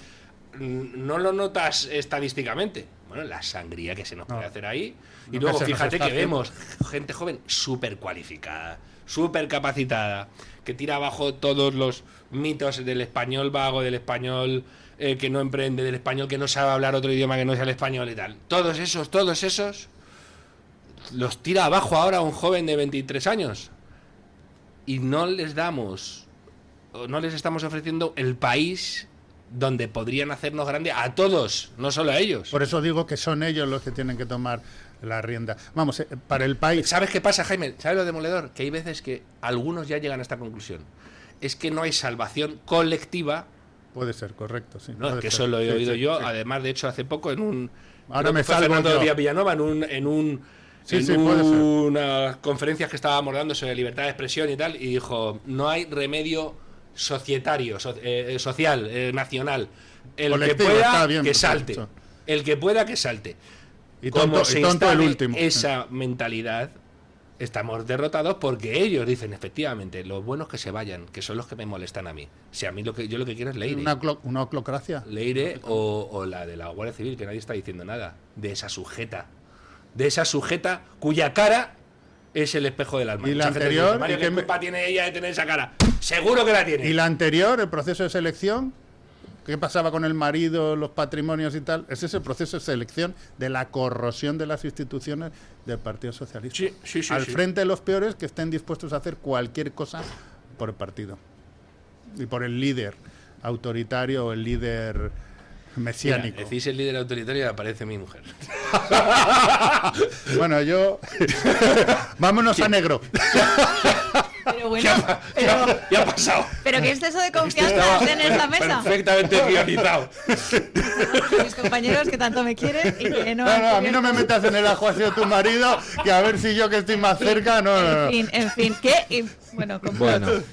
no lo notas estadísticamente. Bueno, la sangría que se nos puede hacer ahí. Y luego fíjate que vemos gente joven súper cualificada, súper capacitada, que tira abajo todos los mitos del español vago, del español que no emprende, del español que no sabe hablar otro idioma que no sea el español y tal. Todos esos los tira abajo ahora un joven de 23 años. Y no les estamos ofreciendo el país donde podrían hacernos grande a todos, no solo a ellos. Por eso digo que son ellos los que tienen que tomar la rienda. Vamos, para el país... ¿Sabes qué pasa, Jaime? ¿Sabes lo demoledor? Que hay veces que algunos ya llegan a esta conclusión. Es que no hay salvación colectiva. Puede ser, correcto, sí. No, que eso lo he oído yo, además, de hecho, hace poco en un... Ahora me salgo Fernando Díaz Villanova en unas conferencias que estábamos dando sobre libertad de expresión y tal, y dijo, no hay remedio societario, social, nacional. El colectivo, que pueda, bien, que salte. Eso. El que pueda, que salte. Y tonto, el último. Esa mentalidad, estamos derrotados porque ellos dicen, efectivamente, los buenos que se vayan, que son los que me molestan a mí. Si a mí yo lo que quiero es Leire. Una oclocracia. Leire o la de la Guardia Civil, que nadie está diciendo nada. De esa sujeta cuya cara es el espejo del alma. Y la anterior, dice, ¿qué culpa tiene ella de tener esa cara? Seguro que la tiene. Y la anterior, el proceso de selección, ¿qué pasaba con el marido, los patrimonios y tal? Ese es el proceso de selección de la corrosión de las instituciones del Partido Socialista. Sí, al frente de los peores que estén dispuestos a hacer cualquier cosa por el partido. Y por el líder autoritario o el líder mesiánico. Mira, decís el líder autoritario y aparece mi mujer. Bueno, vámonos a negro. Pero bueno, ya ha pasado. Pero ¿qué es eso de confianza en esta mesa? Perfectamente guionizado. Mis compañeros que tanto me quieren y que no... a mí no me metas en el ajo, ha sido tu marido, que a ver si yo que estoy más cerca, no. En fin, ¿qué? Bueno,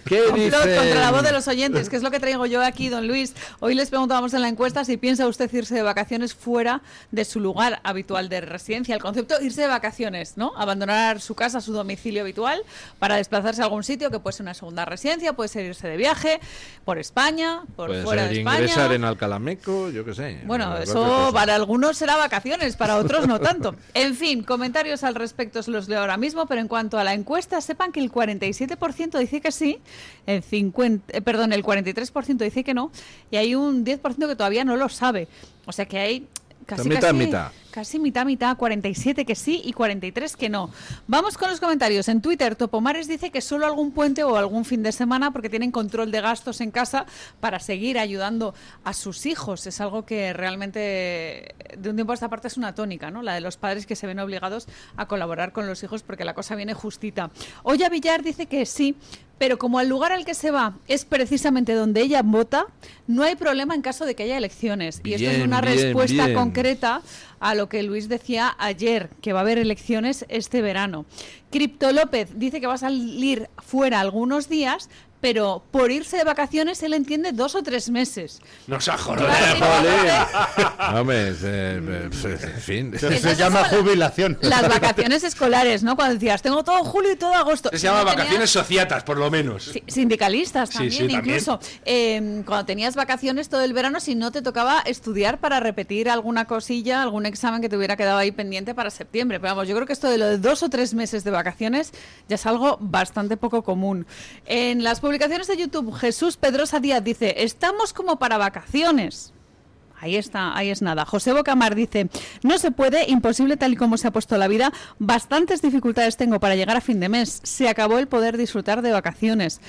¿qué dice? Contra la voz de los oyentes, que es lo que traigo yo aquí, don Luis. Hoy les preguntábamos en la encuesta si piensa usted irse de vacaciones fuera de su lugar habitual de residencia. El concepto irse de vacaciones, ¿no? Abandonar su casa, su domicilio habitual, para desplazarse a algún sitio, que puede ser una segunda residencia, puede ser irse de viaje por España, fuera de España. Ingresar en Alcalameco, yo qué sé. Bueno, eso para algunos será vacaciones, para otros no tanto. En fin, comentarios al respecto os los leo ahora mismo, pero en cuanto a la encuesta, sepan que el 47% dice que sí, el 43% dice que no, y hay un 10% que todavía no lo sabe. O sea que hay casi mitad, 47 que sí y 43 que no. Vamos con los comentarios. En Twitter, Topomares dice que solo algún puente o algún fin de semana porque tienen control de gastos en casa para seguir ayudando a sus hijos. Es algo que realmente de un tiempo a esta parte es una tónica, ¿no? La de los padres que se ven obligados a colaborar con los hijos porque la cosa viene justita. Oya Villar dice que sí, pero como el lugar al que se va es precisamente donde ella vota, no hay problema en caso de que haya elecciones. Y esto es una respuesta concreta a lo que Luis decía ayer, que va a haber elecciones este verano. Cripto López dice que va a salir fuera algunos días, pero por irse de vacaciones él entiende 2 o 3 meses. Nos ha jodido. Hombre, en fin. Se llama jubilación. Las vacaciones escolares, ¿no? Cuando decías, tengo todo julio y todo agosto. Se llama vacaciones sociatas, por lo menos. Sí, sindicalistas también, Sí, incluso. Cuando tenías vacaciones todo el verano, si no te tocaba estudiar para repetir alguna cosilla, algún examen que te hubiera quedado ahí pendiente para septiembre. Pero vamos, yo creo que esto de lo de 2 o 3 meses de vacaciones ya es algo bastante poco común. En las publicaciones de YouTube, Jesús Pedrosa Díaz dice, estamos como para vacaciones. Ahí está, ahí es nada. José Bocamar dice, no se puede, imposible tal y como se ha puesto la vida, bastantes dificultades tengo para llegar a fin de mes, se acabó el poder disfrutar de vacaciones.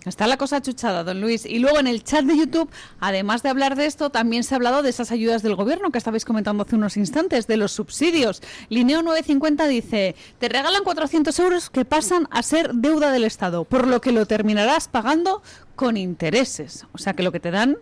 Está la cosa chuchada, don Luis. Y luego en el chat de YouTube, además de hablar de esto, también se ha hablado de esas ayudas del gobierno que estabais comentando hace unos instantes, de los subsidios. Lineo 950 dice, te regalan 400 euros que pasan a ser deuda del Estado, por lo que lo terminarás pagando con intereses. O sea que lo que te dan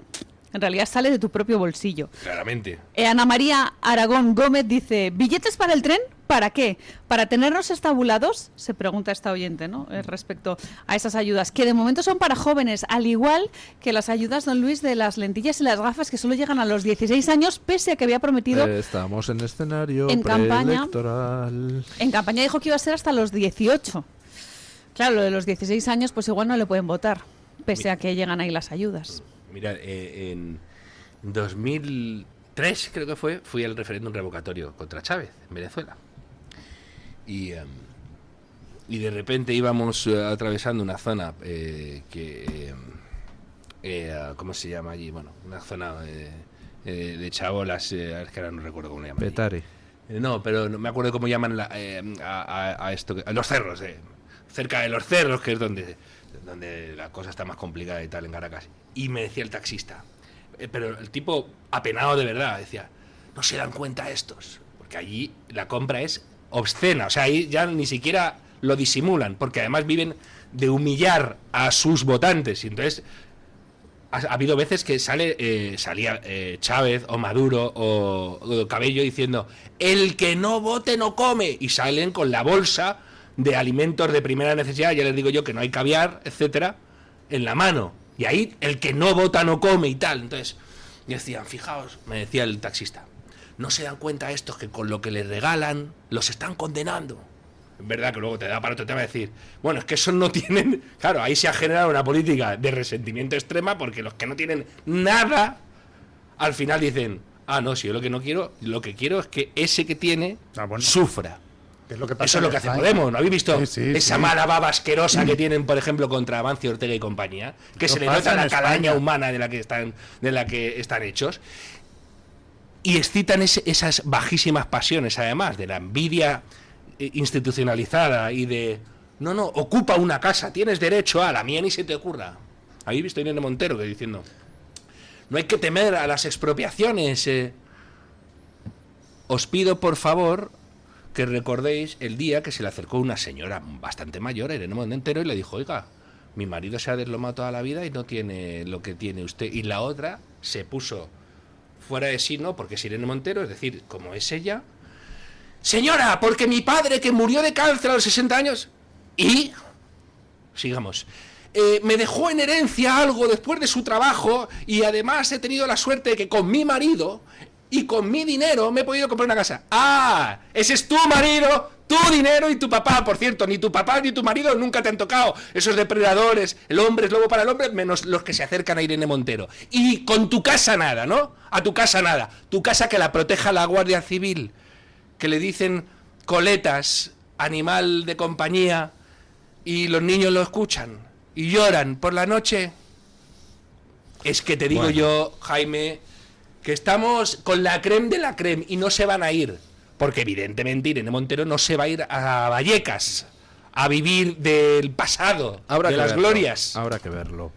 en realidad sale de tu propio bolsillo. Claramente. Ana María Aragón Gómez dice, ¿billetes para el tren? ¿Para qué? ¿Para tenernos estabulados? Se pregunta esta oyente, ¿no? Respecto a esas ayudas, que de momento son para jóvenes, al igual que las ayudas, don Luis, de las lentillas y las gafas, que solo llegan a los 16 años, pese a que había prometido... Estamos en escenario en preelectoral. En campaña dijo que iba a ser hasta los 18. Claro, lo de los 16 años, pues igual no le pueden votar, pese a que llegan ahí las ayudas. Mira, en 2003, creo que fui al referéndum revocatorio contra Chávez, en Venezuela. Y de repente íbamos atravesando una zona ¿cómo se llama allí? Bueno, una zona de chabolas, es que ahora no recuerdo cómo le llaman. Petare. No, pero no me acuerdo cómo llaman a esto, a los cerros, cerca de los cerros, que es donde la cosa está más complicada y tal en Caracas. Y me decía el taxista, pero el tipo apenado de verdad, decía, no se dan cuenta estos, porque allí la compra es obscena, o sea, ahí ya ni siquiera lo disimulan, porque además viven de humillar a sus votantes, y entonces ha habido veces que salía Chávez o Maduro o Cabello diciendo, el que no vote no come, y salen con la bolsa de alimentos de primera necesidad, ya les digo yo que no hay caviar, etcétera, en la mano, y ahí el que no vota no come y tal. Entonces decían, fijaos, me decía el taxista, no se dan cuenta estos que con lo que les regalan los están condenando. Es verdad que luego te da para otro tema decir, bueno, es que esos no tienen... Claro, ahí se ha generado una política de resentimiento extrema porque los que no tienen nada, al final dicen, no, si yo lo que quiero es que ese que tiene sufra. Es lo que pasa. Eso es lo que hace Podemos, ¿no habéis visto? Sí, esa mala baba asquerosa que tienen, por ejemplo, contra Amancio Ortega y compañía, que Eso se le pasa nota en la calaña España. humana de la que están hechos, y excitan esas bajísimas pasiones, además, de la envidia institucionalizada y de, no, ocupa una casa, tienes derecho a la mía, ni se te ocurra. Habéis visto a Irene Montero que diciendo, no hay que temer a las expropiaciones. Os pido, por favor, que recordéis el día que se le acercó una señora bastante mayor a Irene Montero y le dijo, oiga, mi marido se ha deslomado toda la vida y no tiene lo que tiene usted. Y la otra se puso fuera de sí, no, porque es Irene Montero, es decir, como es ella, señora, porque mi padre, que murió de cáncer a los 60 años, y, sigamos, me dejó en herencia algo después de su trabajo, y además he tenido la suerte de que con mi marido y con mi dinero me he podido comprar una casa. ¡Ah! Ese es tu marido, tu dinero y tu papá. Por cierto, ni tu papá ni tu marido nunca te han tocado. Esos depredadores, el hombre es lobo para el hombre, menos los que se acercan a Irene Montero. Y con tu casa nada, ¿no? A tu casa nada. Tu casa que la proteja la Guardia Civil, que le dicen coletas, animal de compañía, y los niños lo escuchan y lloran por la noche. Es que te digo yo, Jaime, que estamos con la creme de la creme y no se van a ir, porque evidentemente Irene Montero no se va a ir a Vallecas a vivir del pasado, de las glorias. Habrá que verlo.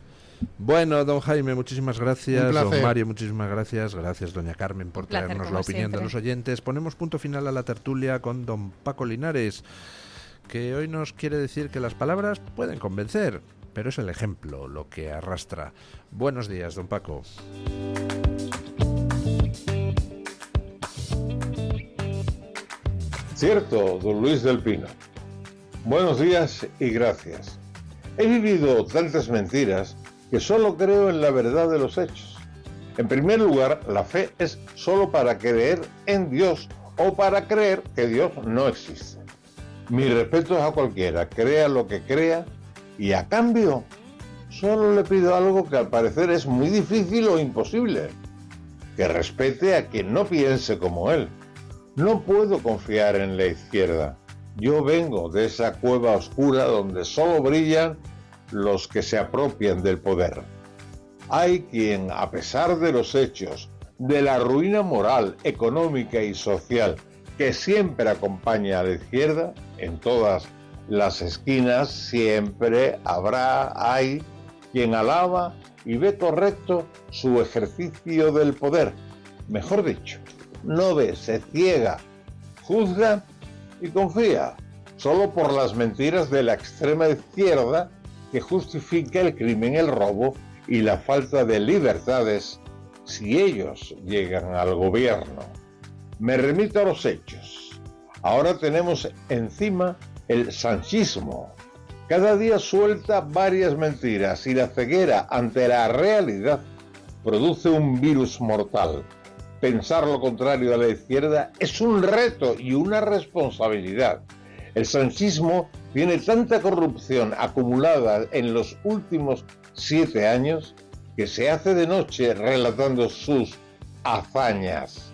Bueno, don Jaime, muchísimas gracias. Don Mario, muchísimas gracias. Gracias, doña Carmen, por traernos la opinión de los oyentes. Ponemos punto final a la tertulia con don Paco Linares, que hoy nos quiere decir que las palabras pueden convencer, pero es el ejemplo lo que arrastra. Buenos días, don Paco. Cierto, don Luis del Pino. Buenos días y gracias. He vivido tantas mentiras que solo creo en la verdad de los hechos. En primer lugar, la fe es solo para creer en Dios o para creer que Dios no existe. Mi respeto es a cualquiera, crea lo que crea, y a cambio solo le pido algo que al parecer es muy difícil o imposible: que respete a quien no piense como él. No puedo confiar en la izquierda. Yo vengo de esa cueva oscura donde solo brillan los que se apropian del poder. Hay quien, a pesar de los hechos, de la ruina moral, económica y social que siempre acompaña a la izquierda, en todas las esquinas siempre hay quien alaba y ve correcto su ejercicio del poder. Mejor dicho, no ve, se ciega, juzga y confía, solo por las mentiras de la extrema izquierda que justifica el crimen, el robo y la falta de libertades si ellos llegan al gobierno. Me remito a los hechos. Ahora tenemos encima el sanchismo. Cada día suelta varias mentiras y la ceguera ante la realidad produce un virus mortal. Pensar lo contrario a la izquierda es un reto y una responsabilidad. El sanchismo tiene tanta corrupción acumulada en los últimos 7 años que se hace de noche relatando sus hazañas.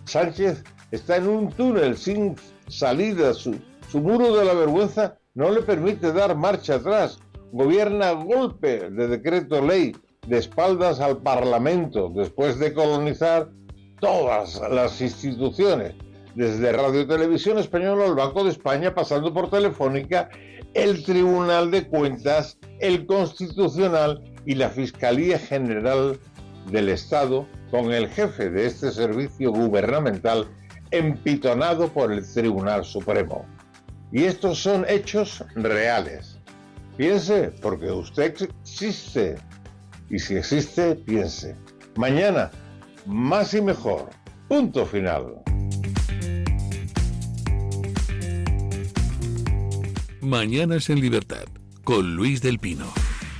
Sánchez está en un túnel sin salida. Su muro de la vergüenza no le permite dar marcha atrás. Gobierna a golpe de decreto ley, de espaldas al Parlamento, después de colonizar todas las instituciones, desde Radio Televisión Española al Banco de España, pasando por Telefónica, el Tribunal de Cuentas, el Constitucional y la Fiscalía General del Estado, con el jefe de este servicio gubernamental empitonado por el Tribunal Supremo. Y estos son hechos reales. Piense, porque usted existe. Y si existe, piense. Mañana, más y mejor. Punto final. Mañanas en Libertad, con Luis del Pino.